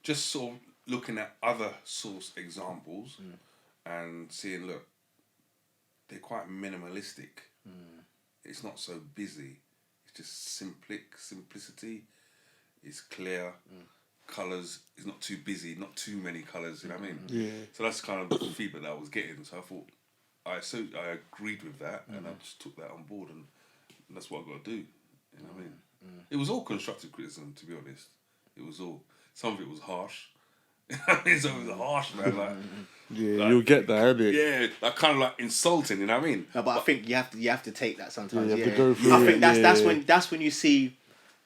just sort of looking at other source examples and seeing, look, they're quite minimalistic. It's not so busy. It's just simplicity. It's clear. Colours is not too busy, not too many colours, you know what I mean? Yeah. So that's kind of the feedback that I was getting. So I thought, I agreed with that, and I just took that on board, and that's what I've got to do. You know what I mean? It was all constructive criticism, to be honest. It was all. Some of it was harsh, It's always harsh, man. Like, you'll get that, innit? yeah, like kind of like insulting. You know what I mean? No, but I think you have to take that sometimes. You have to go through I think it, that's when you see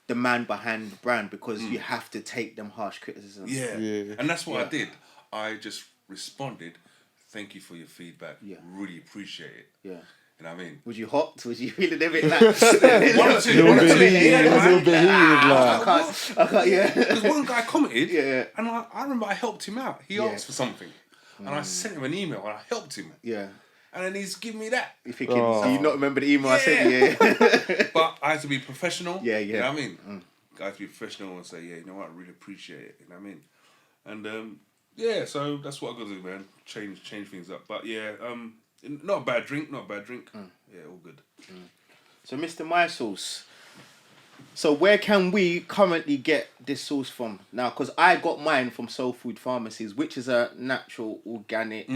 the man behind the brand, because you have to take them harsh criticisms. Yeah. And that's what I did. I just responded. Thank you for your feedback. Yeah. Really appreciate it. Yeah. You know what I mean? Was you hot? Was you feeling a bit like... One or two. A little bit heated, like. I can't, yeah. Because one guy commented, Yeah. and I remember I helped him out. He asked for something. And I sent him an email and I helped him. Yeah. And then he's giving me that. You're thinking, do you not remember the email I sent you? But I had to be professional. Yeah. You know what I mean? I had to be professional and say, yeah, you know what, I really appreciate it. You know what I mean? And yeah, so that's what I got to do, man. Change things up. But yeah, not a bad drink. Yeah, all good. So, Mr. My Sauce. So, where can we currently get this sauce from now? Because I got mine from Soul Food Pharmacies, which is a natural, organic,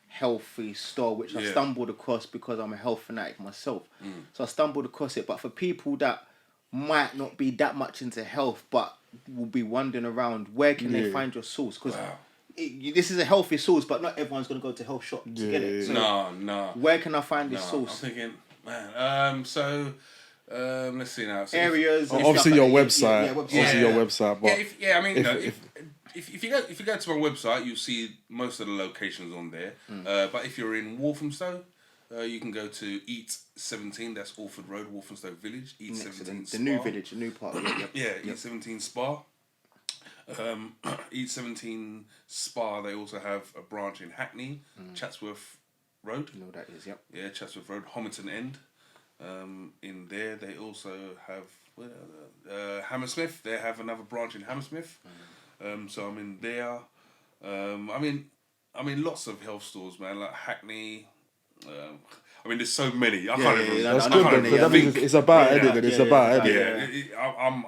healthy store, which I stumbled across because I'm a health fanatic myself. So I stumbled across it. But for people that might not be that much into health, but will be wandering around, where can they find your sauce? Because this is a healthy sauce, but not everyone's going to go to health shop to get it. So no. where can I find this sauce? I'm thinking, man. Let's see now. So Areas. Obviously, your website. Yeah, Obviously, your website. But I mean, if you go to my website, you'll see most of the locations on there. But if you're in Walthamstow, you can go to Eat 17. That's Orford Road, Walthamstow Village. Eat 17. The new village, the new part. Eat 17 Spa. Eat 17 Spa. They also have a branch in Hackney, Chatsworth Road. You know what that is, yep. Yeah, Chatsworth Road, Homerton End. In there, they also have Hammersmith. They have another branch in Hammersmith. So I'm in there. I mean, lots of health stores, man. Like Hackney. I mean, there's so many. I can't even. That's good, because it's about editing. It's about editing. I'm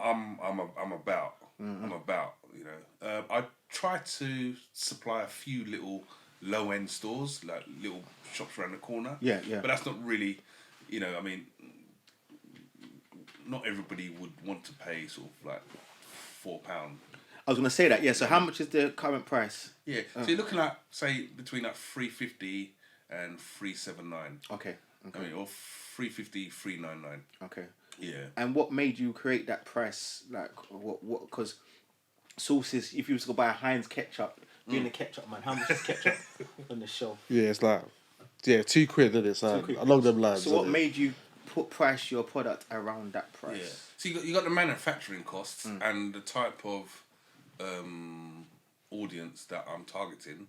about. I'm about. You know, I try to supply a few little low-end stores, like little shops around the corner. Yeah. But that's not really. You know, I mean, not everybody would want to pay sort of like £4. I was going to say that, yeah. So how much is the current price? Yeah. So you're looking at, say, between like $3.50 and $3.79. Okay. I mean, or $3.50, $3.99. Okay. Yeah. And what made you create that price? Like, what? Because sauces, if you was to go buy a Heinz ketchup, being a ketchup man, how much is ketchup on the shelf? Yeah, it's like, £2, isn't it? So along them lines. So what made you price your product around that price? Yeah. So you got the manufacturing costs and the type of audience that I'm targeting.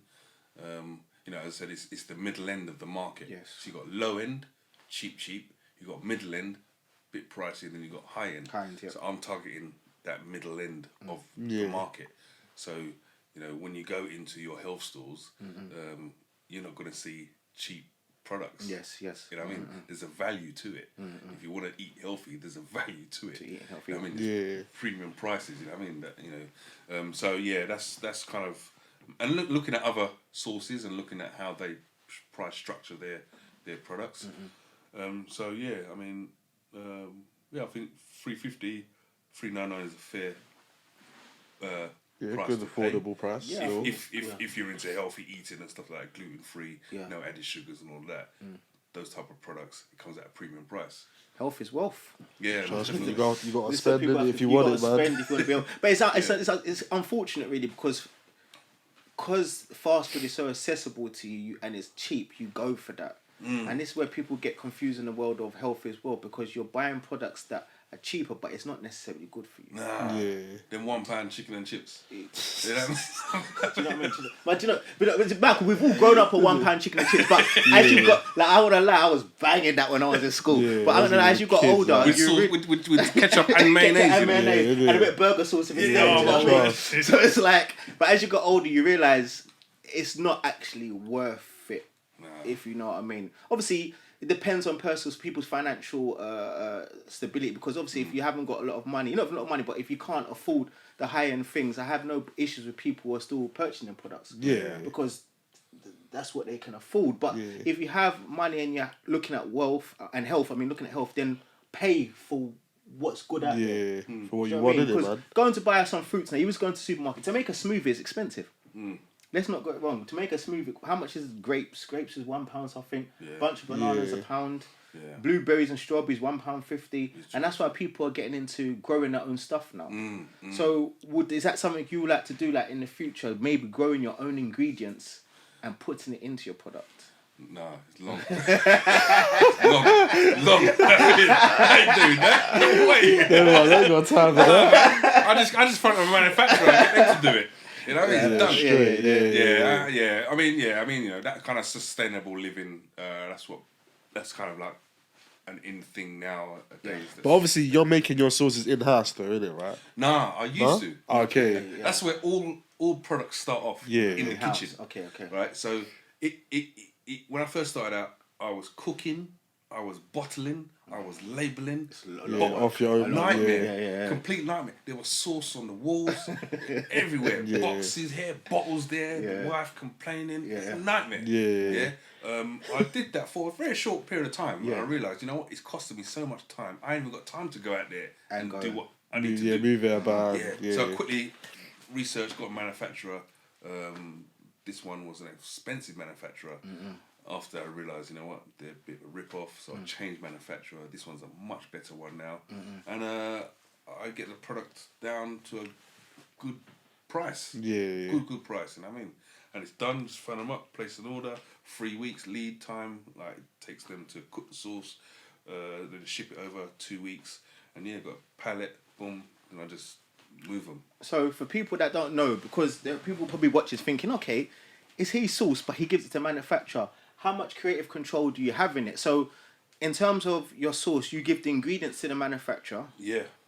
You know, as I said, it's the middle end of the market. Yes. So you got low end, cheap. You got middle end, bit pricey, and then you got high end. Yep. So I'm targeting that middle end of the market. So you know, when you go into your health stores, you're not going to see cheap products. Yes. You know what I mean? There's a value to it. If you want to eat healthy, there's a value to it. To eat healthy. You know what I mean? There's premium prices. You know what I mean? That, you know. So yeah, that's kind of, and looking at other sources and looking at how they price structure their products. So yeah, I mean, I think $3.50, $3.99 is a fair. Good affordable price. Yeah. If you're into healthy eating and stuff like gluten free, no added sugars and all that, those type of products, it comes at a premium price. Health is wealth. Yeah, you got to spend it if you want it, man. But it's unfortunate really because fast food is so accessible to you and it's cheap, you go for that. And this is where people get confused in the world of health as well, because you're buying products that are cheaper, but it's not necessarily good for you. Nah. Yeah. Then £1 chicken and chips. Do you know what I mean? But Michael, we've all grown up on £1 chicken and chips. But as you got, like, I wouldn't lie, I was banging that when I was in school. Yeah, but I don't know, as you got older, with ketchup and mayonnaise, and a bit of burger sauce if it's there. You know what I mean? So it's like, but as you got older, you realise it's not actually worth it. If you know what I mean. Obviously, it depends on people's financial stability, because obviously if you haven't got a lot of money, not a lot of money, but if you can't afford the high-end things, I have no issues with people who are still purchasing them products. Yeah. Because that's what they can afford. But if you have money and you're looking at wealth and health, looking at health, then pay for what's good out there. For what you want, innit, man? Going to buy some fruits now, you was going to the supermarket, to make a smoothie is expensive. Let's not get it wrong. To make a smoothie, how much is grapes? Grapes is £1 something. Bunch of bananas £1. Yeah. Blueberries and strawberries £1.50, and that's why people are getting into growing their own stuff now. So is that something you would like to do, like in the future? Maybe growing your own ingredients and putting it into your product. No, it's long. long. I ain't doing that. No way. I ain't got time for that. I just front of a manufacturer and get them to do it. You know, it's done. Yeah. I mean, you know, that kind of sustainable living. That's kind of like an in thing nowadays. But obviously, you're making your sauces in house, though, isn't it? Right? Nah, I used to. Okay. That's where all products start off. In the kitchen. Okay. Right. So it when I first started out, I was cooking, I was bottling, I was labelling. Off your own nightmare. Complete nightmare. There was sauce on the walls, everywhere. Boxes here, bottles there. The wife complaining. It's a nightmare. I did that for a very short period of time. And I realised, you know what? It's costing me so much time. I ain't even got time to go out there and do what I need to do. Move it about. So I quickly researched, got a manufacturer. This one was an expensive manufacturer. After I realised, you know what, they're a bit of a rip-off, so I changed manufacturer. This one's a much better one now. And I get the product down to a good price. Good price, you know what I mean? And it's done, just phone them up, place an order, 3 weeks lead time, like it takes them to cook the sauce, then ship it over 2 weeks. And got a pallet, boom, and I just move them. So for people that don't know, because there are people probably watching thinking, okay, it's his sauce, but he gives it to manufacturer. How much creative control do you have in it? So in terms of your sauce, you give the ingredients to the manufacturer.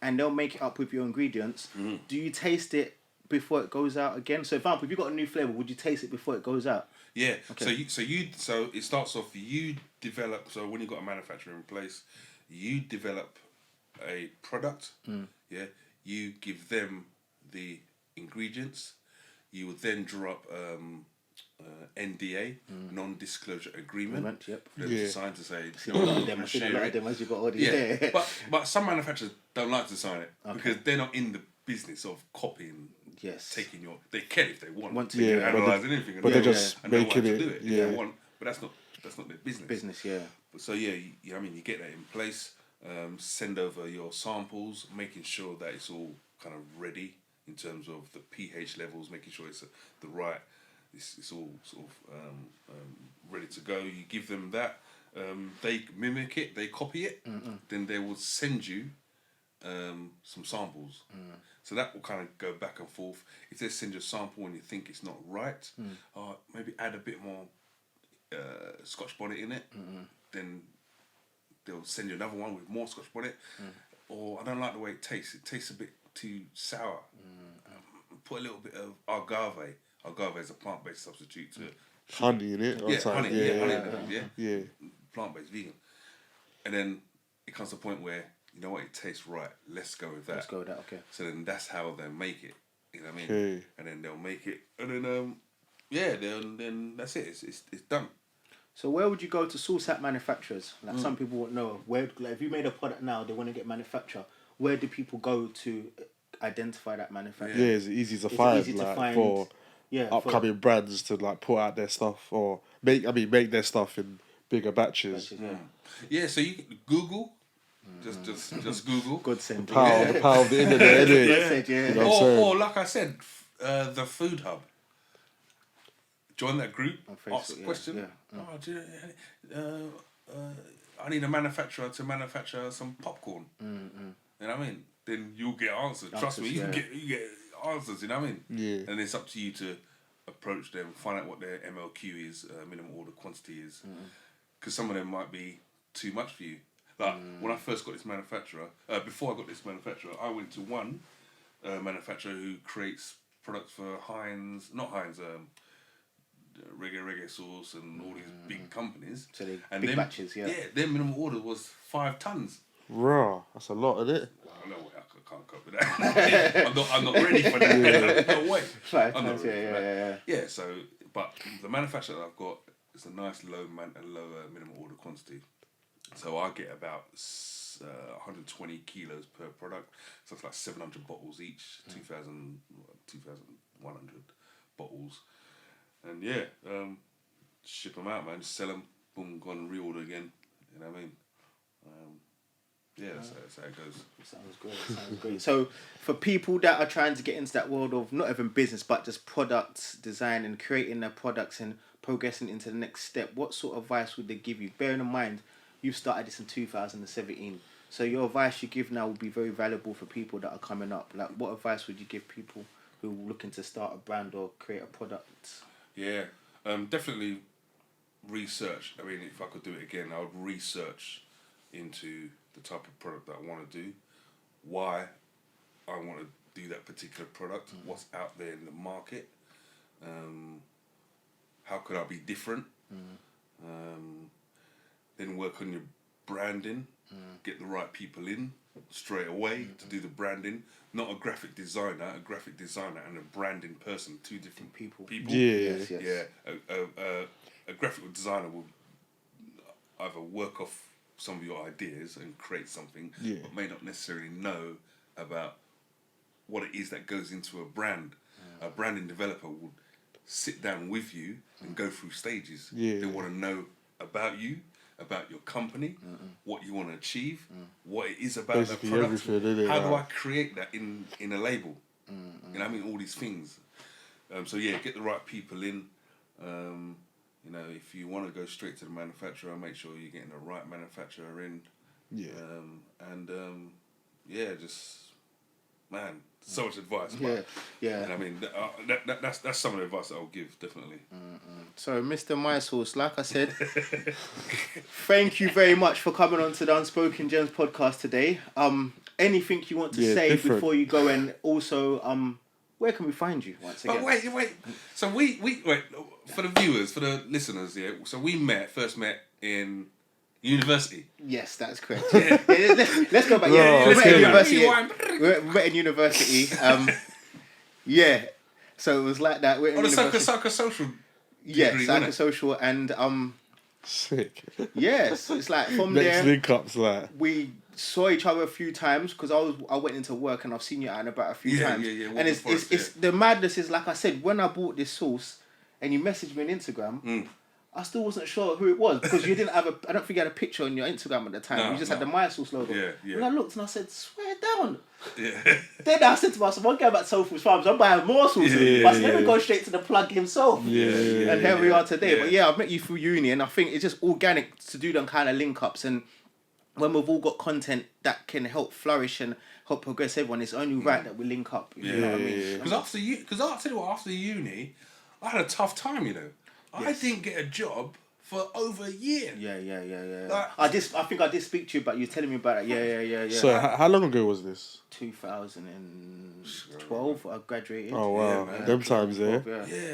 And they'll make it up with your ingredients. Do you taste it before it goes out again? So, for example, if you got a new flavour, would you taste it before it goes out? Yeah. Okay. So it starts off. You develop. So when you got a manufacturer in place, you develop a product. Yeah. You give them the ingredients. You would then draw up NDA, non-disclosure agreement. They're signed to say. But some manufacturers don't like to sign it because they're not in the business of copying. Taking they can if they want to analyse anything, but they're just making it. Do it if they want, but that's not their business. But so you get that in place. Send over your samples, making sure that it's all kind of ready in terms of the pH levels, making sure it's the right. It's all sort of ready to go. You give them that. They mimic it. They copy it. Then they will send you some samples. So that will kind of go back and forth. If they send you a sample and you think it's not right, maybe add a bit more Scotch bonnet in it. Then they'll send you another one with more Scotch bonnet. Or I don't like the way it tastes. It tastes a bit too sour. Put a little bit of agave. Agave is a plant-based substitute to honey in it. Honey. Plant-based, vegan. And then it comes to a point where, you know what, it tastes right. Let's go with that. Okay. So then that's how they'll make it. You know what I mean? And then they'll make it, and then then that's it. It's done. So where would you go to source out manufacturers? Like some people won't know. Where, like, if you made a product now, they want to get manufacturer. Where do people go to identify that manufacturer? Yeah, it's easy to find. For upcoming brands to like put out their stuff or make their stuff in bigger batches. So you Google. Just Google. Godsend. The power of the internet, innit? You know what I'm saying? Or like I said, the Food Hub. Join that group. Ask a question. I need a manufacturer to manufacture some popcorn. You know what I mean? Then you'll get answers. Trust me, you get answers. You know what I mean? And it's up to you to approach them, find out what their MLQ is, minimum order quantity is, because some of them might be too much for you. Like when I first got this manufacturer, before I got this manufacturer, I went to one manufacturer who creates products for Heinz, not Heinz, reggae sauce and all these big companies. So big batches, their minimum order was 5 tons. Raw, that's a lot, isn't it? I know I can't cope with that. I'm not ready for that. No way. 5 tons, Yeah. So, but the manufacturer that I've got is a nice lower minimum order quantity. So I get about 120 kilos per product. So it's like 700 bottles each, 2,100 bottles, and ship them out, man. Just sell them, boom, go and reorder again. You know what I mean? That's how it goes. Sounds great. So for people that are trying to get into that world of not even business but just product design and creating their products and progressing into the next step, what sort of advice would they give you? Bearing in mind you started this in 2017, so your advice you give now will be very valuable for people that are coming up. Like, what advice would you give people who are looking to start a brand or create a product? Definitely research. I mean, if I could do it again, I would research into the type of product that I want to do, why I want to do that particular product, what's out there in the market, how could I be different, then work on your branding, get the right people in straight away to do the branding, not a graphic designer and a branding person, two different people. Yes. A graphic designer will either work off some of your ideas and create something, but may not necessarily know about what it is that goes into a brand. A branding developer will sit down with you and go through stages. They want to know about you, about your company, what you want to achieve, what it is about the product. How do I create that in a label? You know what I mean? All these things. Get the right people in. If you want to go straight to the manufacturer, make sure you're getting the right manufacturer in. So much advice. And I mean, that's some of the advice that I'll give, definitely. So, Mr. MySauce, like I said, thank you very much for coming on to the Unspoken Gems podcast today. Anything you want to say before you go, and also, where can we find you once again? But wait. So we for the viewers, for the listeners, so we first met in university. Yes, that's correct. Let's go back. We met in university. We met in university. So it was like that. The psychosocial. Yes, psychosocial, and sick. Yes, it's like from next there. Link ups, like we saw each other a few times because I went into work and I've seen you out and about a few times. And it's the madness is, like I said, when I bought this sauce and you messaged me on Instagram, I still wasn't sure who it was because you didn't have I don't think you had a picture on your Instagram at the time. You just had the MySauce logo. And I looked and I said, swear down. Then I said to myself, I'm going back to Soul Food Farms, I'm buying more sauces. But let me go straight to the plug himself. And here we are today. But I met you through uni, and I think it's just organic to do them kind of link ups. And when we've all got content that can help flourish and help progress everyone, it's only right that we link up. You know what I mean? Because after uni, I had a tough time, I didn't get a job for over a year. Like, I think I did speak to you, but you were telling me about it. Yeah. So how long ago was this? 2012. I graduated. Oh wow, them times there.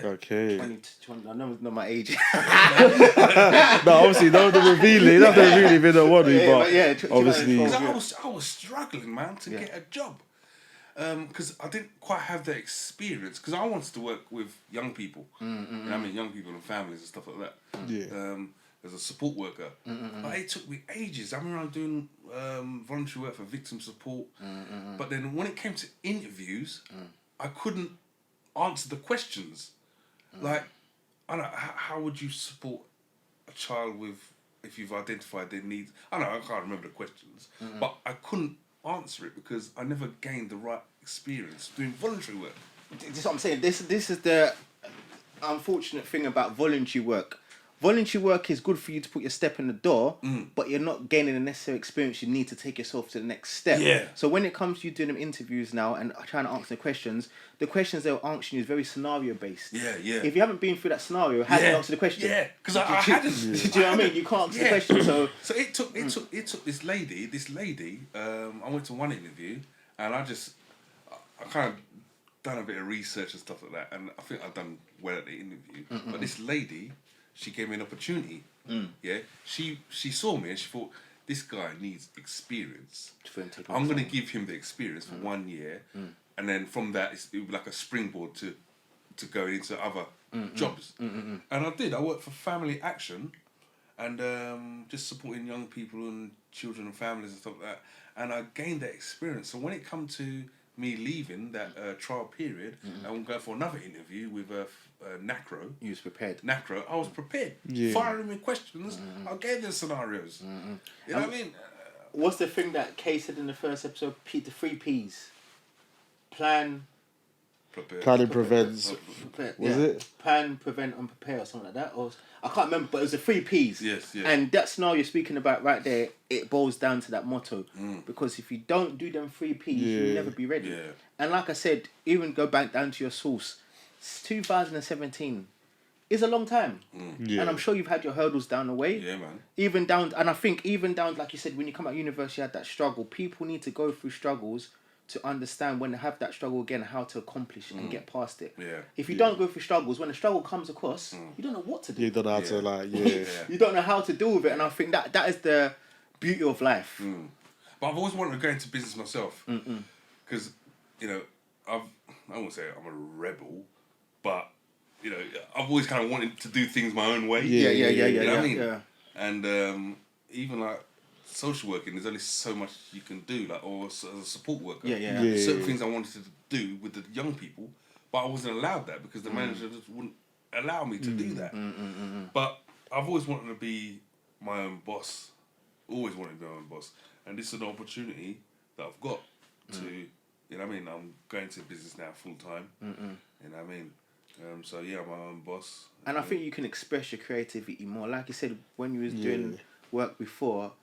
Okay. 20, I know it's not my age. No, obviously, don't reveal it. Don't reveal it if you don't want to. But obviously, because I was struggling, man, to get a job. Because I didn't quite have that experience. Because I wanted to work with young people. Young people and families and stuff like that. As a support worker. But it took me ages. I remember doing voluntary work for victim support. But then when it came to interviews, I couldn't answer the questions. Like, I don't know, how would you support a child if you've identified their needs? I can't remember the questions. But I couldn't answer it because I never gained the right experience doing voluntary work. This is what I'm saying. This is the unfortunate thing about voluntary work. Voluntary work is good for you to put your step in the door, but you're not gaining the necessary experience you need to take yourself to the next step. So when it comes to you doing them interviews now and trying to answer the questions they'll answer you is very scenario based. If you haven't been through that scenario, how do you answer the question? Because I hadn't. Do you know what I mean? You can't answer the question. So it took this lady. I went to one interview and I kind of done a bit of research and stuff like that, and I think I've done well at the interview. But this lady, she gave me an opportunity. She saw me and she thought, this guy needs experience. I'm going to give him the experience for 1 year, and then from that it would be like a springboard to go into other jobs. And I did. I worked for Family Action, and just supporting young people and children and families and stuff like that. And I gained that experience. So when it come to me leaving that trial period and going for another interview with Nacro. You was prepared. Nacro, I was prepared. Yeah. Firing me questions, I gave them scenarios. You know what I mean? What's the thing that Kay said in the first episode? The 3 Ps. Plan. Planning prevents. Was it? Plan, prevent, and prepare, or something like that. Or I can't remember, but it was the 3 Ps. Yes. And that scenario you're speaking about right there, it boils down to that motto. Because if you don't do them 3 Ps, you'll never be ready. Yeah. And like I said, even go back down to your source. 2017 is a long time. And I'm sure you've had your hurdles down the way. Yeah, man. Even down, and I think even down, like you said, when you come out of university, you had that struggle. People need to go through struggles to understand when they have that struggle again, how to accomplish and get past it. Yeah. If you don't go through struggles, when the struggle comes across, you don't know what to do. You don't know how to You don't know how to deal with it, and I think that is the beauty of life. But I've always wanted to go into business myself. Because, you know, I won't say I'm a rebel, but, you know, I've always kind of wanted to do things my own way. Yeah. You know what I mean? Yeah. And even like social working, there's only so much you can do, like, or as a support worker. Certain things I wanted to do with the young people, but I wasn't allowed that because the manager just wouldn't allow me to do that. But I've always wanted to be my own boss. Always wanted to be my own boss. And this is an opportunity that I've got to, you know what I mean? I'm going to business now full time. You know what I mean? So yeah, I'm my own boss. And I think you can express your creativity more. Like you said, when you was doing work before,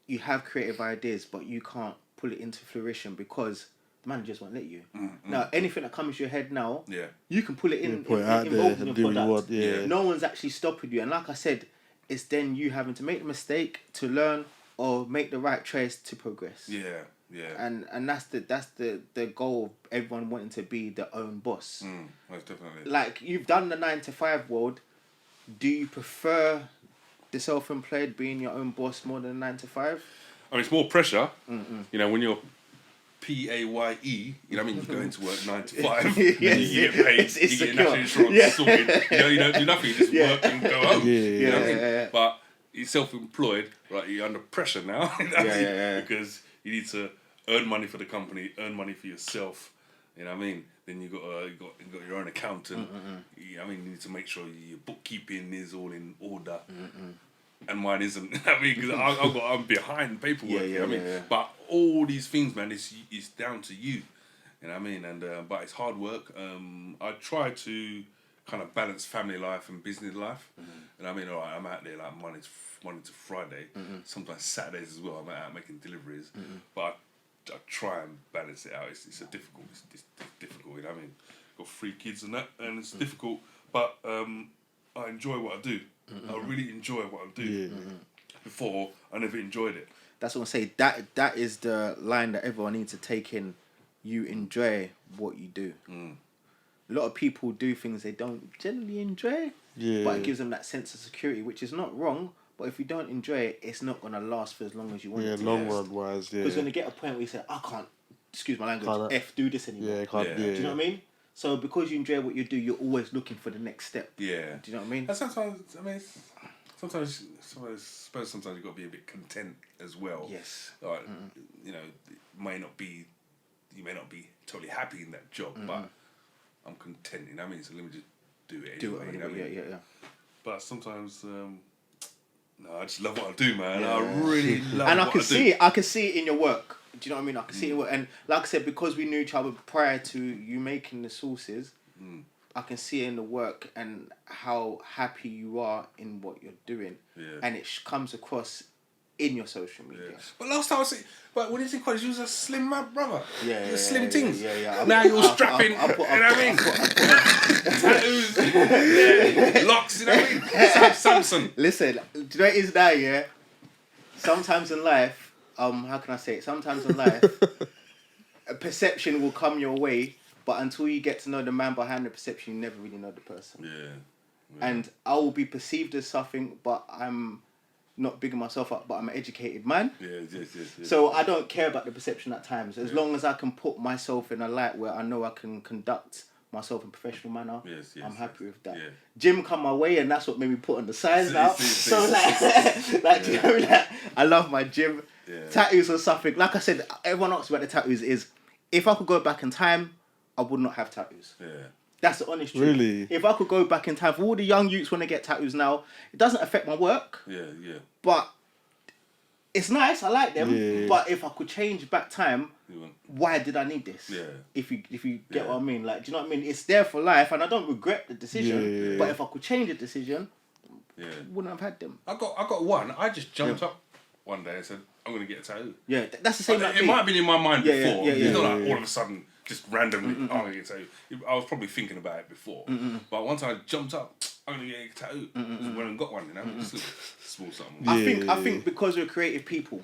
you have creative ideas, but you can't pull it into fruition because the managers won't let you. Now, anything that comes to your head now, you can pull it in, involved in your product. No one's actually stopping you. And like I said, it's then you having to make the mistake to learn or make the right choice to progress. And that's the goal of everyone wanting to be their own boss. Most definitely. Like, you've done the 9-to-5 world. Do you prefer the self-employed being your own boss more than 9-to-5? I mean, it's more pressure. You know, when you're PAYE, you know what I mean? You go into work 9 to 5, and you get paid, it's you get secure. national insurance sorted. You know, you don't do nothing, you just work and go home. You know what I mean? But you're self-employed, right? You're under pressure now. Because you need to earn money for the company, earn money for yourself. You know what I mean? Then you got your own accountant. You know what I mean? You need to make sure your bookkeeping is all in order. And mine isn't. I mean, because I'm behind paperwork. You know what I mean? But all these things, man, it's down to you. You know what I mean? And but it's hard work. I try to kind of balance family life and business life. And I mean, all right, I'm out there like Monday to Friday. Sometimes Saturdays as well. I'm out making deliveries. But I try and balance it out. It's difficult. It's difficult. You know what I mean? Got 3 kids and that, and it's difficult. But I enjoy what I do. I really enjoy what I do. Before, I never enjoyed it. That's what I'm saying. That is the line that everyone needs to take in. You enjoy what you do. A lot of people do things they don't generally enjoy, but it gives them that sense of security, which is not wrong. But if you don't enjoy it, it's not going to last for as long as you want it to. Long run wise, Because when you get a point where you say, I can't, excuse my language, do this anymore. Do you know what I mean? So because you enjoy what you do, you're always looking for the next step. Do you know what I mean? And sometimes, I mean, sometimes you've got to be a bit content as well. Yes. Like, you know, you may not be totally happy in that job, but I'm content. You know what I mean? So let me just do it anyway. You know what I mean? Yeah. But sometimes, no, I just love what I do, man. I really love and what I do. I can see it in your work. Do you know what I mean? I can see it. And like I said, because we knew each other prior to you making the sauces, I can see it in the work and how happy you are in what you're doing. And it comes across in your social media. But last time I see, but when you think college, you was a slim man, brother. Slim things. Now you're strapping. You know what I mean? Tattoos, locks. You know what I mean? Samson. Listen, do you know what it is now? Yeah. Sometimes in life, how can I say it? Sometimes in life, a perception will come your way, but until you get to know the man behind the perception, you never really know the person. And I will be perceived as something, but I'm not bigging myself up, but I'm an educated man. Yes. So I don't care about the perception at times. As long as I can put myself in a light where I know I can conduct myself in a professional manner, I'm happy with that. Gym come my way, and that's what made me put on the size now. So like, you know, like, I love my gym. Tattoos or something. Like I said, everyone asks about the tattoos. if I could go back in time, I would not have tattoos. Yeah. That's the honest truth. Really? If I could go back in time, for all the young youths when they get tattoos now, it doesn't affect my work. Yeah. But it's nice. I like them. Yeah. But if I could change back time, why did I need this? Yeah. If you get what I mean, like, do you know what I mean? It's there for life, and I don't regret the decision. Yeah. But if I could change the decision, wouldn't have had them. I got one. I just jumped up one day and said, I'm gonna get a tattoo. Yeah, that's the same. Like it might have been in my mind before. It's not like yeah. all of a sudden, just randomly, I'm gonna get a tattoo. I was probably thinking about it before. But once I jumped up, I'm gonna get a tattoo. I just went and got one, you know? Just a small something. I think because we're creative people,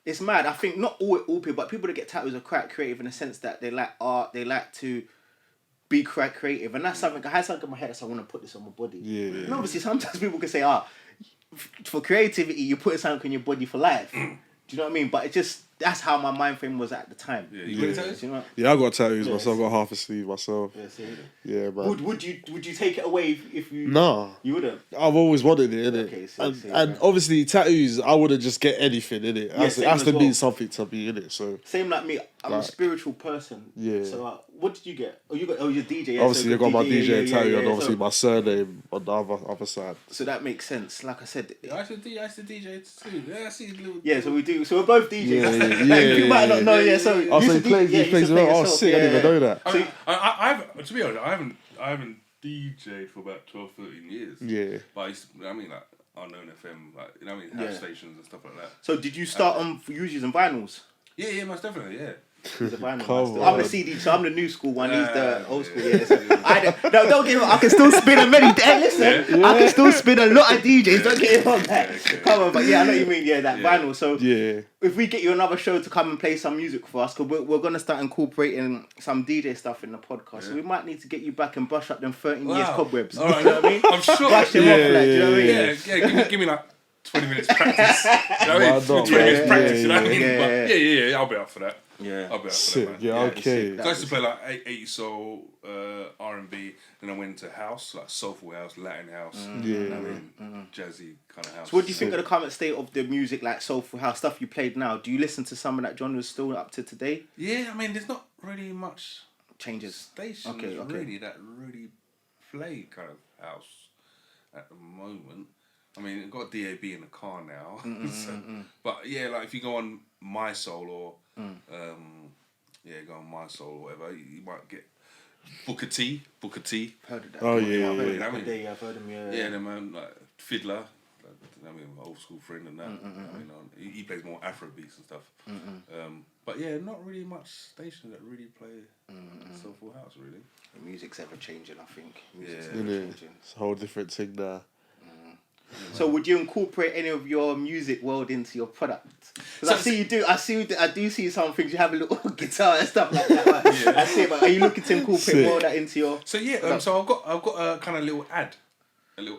it's mad. I think not all people, but people that get tattoos are quite creative in the sense that they like art, they like to be quite creative. And that's something, I had something in my head that I want to put this on my body. Yeah. And obviously sometimes people can say, for creativity, you're putting something in your body for life. Do you know what I mean? But it just, that's how my mind frame was at the time. Yeah, you got tattoos? You know? Yeah, I got tattoos myself. I got half a sleeve myself. Yeah, man. Would you take it away if you? Nah. You wouldn't? I've always wanted it, innit? Okay, and obviously tattoos, I wouldn't just get anything, innit? It has to mean something to me, innit? So same like me. I'm a spiritual person. Yeah. So what did you get? You're DJ. Yeah, obviously, so I got my DJ tattoo and so obviously my surname on the other side. So that makes sense. Like I said, I used to DJ too. Yeah, I see little. Yeah, so we do. So we're both DJs. Yeah, you might not know. Yeah, so he plays. Oh, sick! I didn't even know that. I mean, I've to be honest, I haven't DJed for about 12, 13 years. Yeah. But I mean, like Unknown FM, like, you know what I mean, house stations and stuff like that. So did you start on using vinyls? Yeah, most definitely, yeah. He's a vinyl I'm the CD, so I'm the new school one. He's the old school. Yeah, so no, don't get me wrong. I can still spin a many. Hey, listen, I can still spin a lot of DJs. Don't get me wrong. Come on, but I know what you mean. Yeah, that vinyl. So if we get you another show to come and play some music for us, because we're gonna start incorporating some DJ stuff in the podcast. So we might need to get you back and brush up them 13 years cobwebs. All right, you know what I mean? I'm sure. Brush them off, like, do you know what I mean? Yeah. Give me like 20 minutes practice. You know what I mean? 20 minutes practice. You know what I mean? Yeah. I'll be up for that. Yeah, I'll be up for sick. that, man. Yeah, okay. I used to play like 80s soul, R&B, then I went into house, like soulful house, Latin house, jazzy kind of house. So what do you think of the current state of the music, like soulful house stuff you played now? Do you listen to some of that genre still up to today? Yeah, I mean, there's not really much changes. Stations really that really play kind of house at the moment. I mean, I've got DAB in the car now. But yeah, like if you go on My Soul or go on My Soul or whatever, you might get Booker T. Heard of that. Oh yeah. I've heard him. Yeah, the man like Fiddler. I mean, my old school friend and that. I mean, he plays more Afro beats and stuff. But yeah, not really much stations that really play soulful house. Really, the music's ever changing. I think. It's a whole different thing now. So would you incorporate any of your music world into your product? Because I see you do. I do see some things. You have a little guitar and stuff like that. I see it. But are you looking to incorporate more of that into your? So yeah. So I've got a kind of little ad.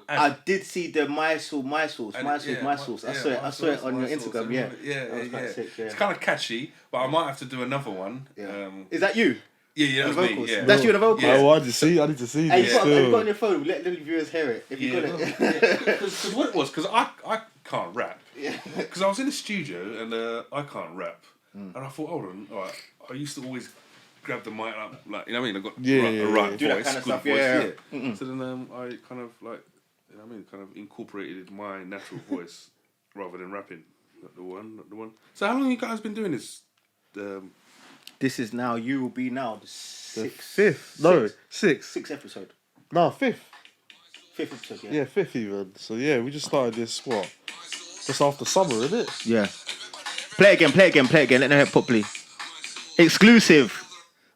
I did see the my sauce. I saw it on your Instagram. Yeah. It's kind of catchy, but I might have to do another one. Is that you? Yeah, that's me. Yeah. That's you in the vocals. Oh, I need to see this. Have you got it on your phone? Let the viewers hear it. If you got it. Because what it was, because I can't rap. Because I was in the studio and I can't rap, and I thought, hold on, all right. I used to always grab the mic up, like, you know what I mean. I got a right do voice, that kind of good stuff. voice. So then I kind of like, you know what I mean, kind of incorporated my natural voice rather than rapping. Not the one. So how long have you guys been doing this? This is now, you will be now the sixth episode. No, fifth. Fifth episode, yeah. Fifth even. So yeah, we just started this, just after summer, isn't it? Yeah. Play again. Let them hear it properly. Exclusive.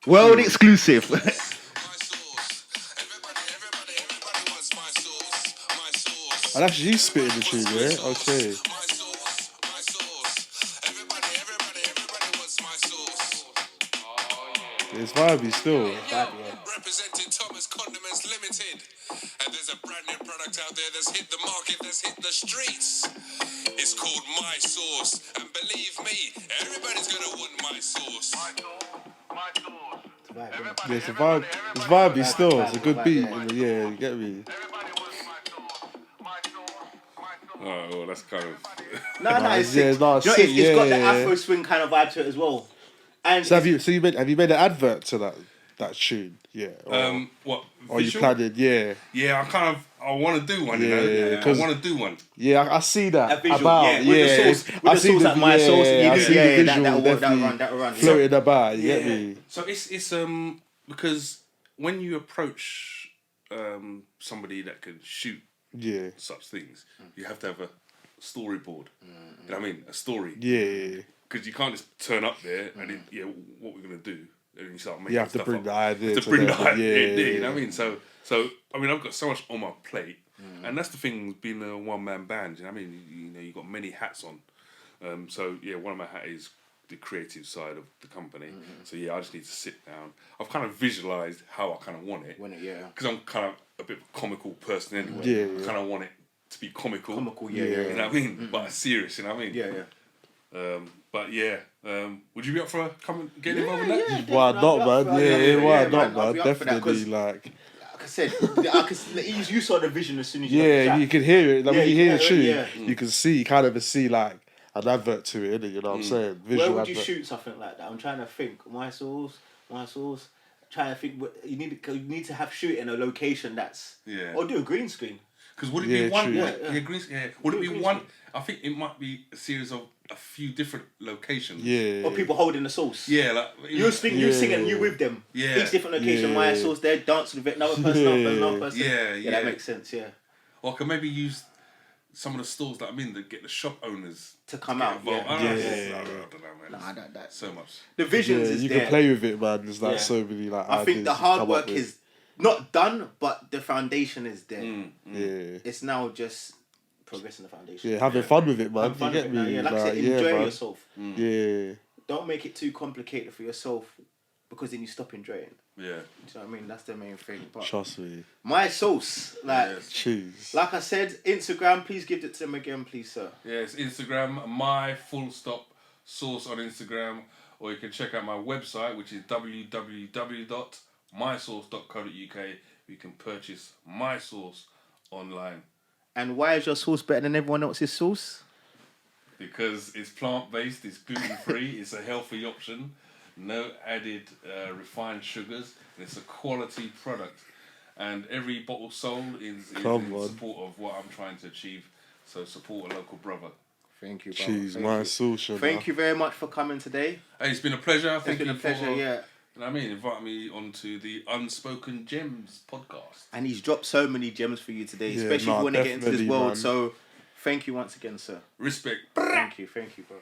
World exclusive. And actually, you spitting the tune, yeah? Okay. It's vibey still. Representing Thomas Kondiments Limited. And there's a brand new product out there that's hit the market, that's hit the streets. It's called My Sauce. And believe me, everybody's going to want my sauce. My sauce. Yeah, it's a vibe. It's vibey still. It's a good beat. Yeah, you get me. Oh, well, that's kind of... No, it's sick. It's got the Afro swing kind of vibe to it as well. And So have you made an advert to that tune? Yeah. What? Or you visual? planned it? Yeah. Yeah, I want to do one. You know, Yeah, I want to do one. Yeah, I see that. a visual, about, with the sauce, with the sauce like my sauce. Yeah, I see the visual that'll run. floating about. You get Yeah. me? So it's because when you approach somebody that can shoot such things, you have to have a storyboard. You know what I mean? A story. Yeah. Because you can't just turn up there and what we're gonna do, and you start making You have to stuff bring up. the idea. You have to bring the them. idea. Yeah, you know what I mean? So I mean, I've got so much on my plate, and that's the thing being a one-man band. You know what I mean? You know, you got many hats on. So yeah, one of my hats is the creative side of the company. So yeah, I just need to sit down. I've kind of visualized how I kind of want it. Because I'm kind of a bit of a comical person anyway. Yeah. I kind of want it to be comical. Yeah. You know what I mean? But serious. You know what I mean? Yeah. But yeah, would you be up for getting involved in that? Yeah, Why not, man? Yeah, why not, I'll man? be up for that, Definitely, 'cause like. Like I said, you saw the vision as soon as you got the Yeah, track. you can hear it. Like when you hear the tune, yeah. you can see, kind of see like an advert to it, innit? You know what I'm saying? Visual Where would you advert. shoot something like that? I'm trying to think. My sauce. Trying to think. You need to have shoot in a location that's. Or do a green screen. Because would it be one? true. Yeah. Would it be one? I think it might be a series of a few different locations. Yeah. Or people holding the sauce. Yeah, like You sing and you with them. Yeah. Each different location. Yeah. My sauce there, dance with it. Another person, another person. Yeah. That makes sense. Yeah. Or I can maybe use some of the stores that I'm in that get the shop owners To come get out. involved. Yeah. I don't know, man. That. So much. The visions Yeah, is you there. can play with it, man. There's like Yeah. so many like. I think ideas the you hard come work up with. is not done, but the foundation is there. Yeah. It's now just progressing the foundation. Yeah, having fun with it, man. Have fun You with get it now, me? yeah. Like I said, enjoy man. yourself. Yeah. Don't make it too complicated for yourself, because then you stop enjoying. Yeah. Do you know what I mean? That's the main thing. But Trust me. my sauce, like, Yes. Cheese. like I said, Instagram. Please give it to them again, please, sir. Yeah, it's Instagram, my full stop sauce on Instagram, or you can check out my website, which is www.mysauce.co.uk. You can purchase my sauce online And why is your sauce better than everyone else's sauce? because it's plant-based, it's gluten-free, it's a healthy option, no added refined sugars, and it's a quality product. And every bottle sold is in support of what I'm trying to achieve. So support a local brother. Thank you, brother. Cheese, Thank my you. sauce. Thank you very much for coming today. Hey, it's been a pleasure. It's Thank been you a pleasure, for, yeah. You know what I mean? Invite me onto the Unspoken Gems podcast. And he's dropped so many gems for you today, Yeah, especially if you want to get into this definitely, world. man. So, thank you once again, sir. Respect. Thank you, bro.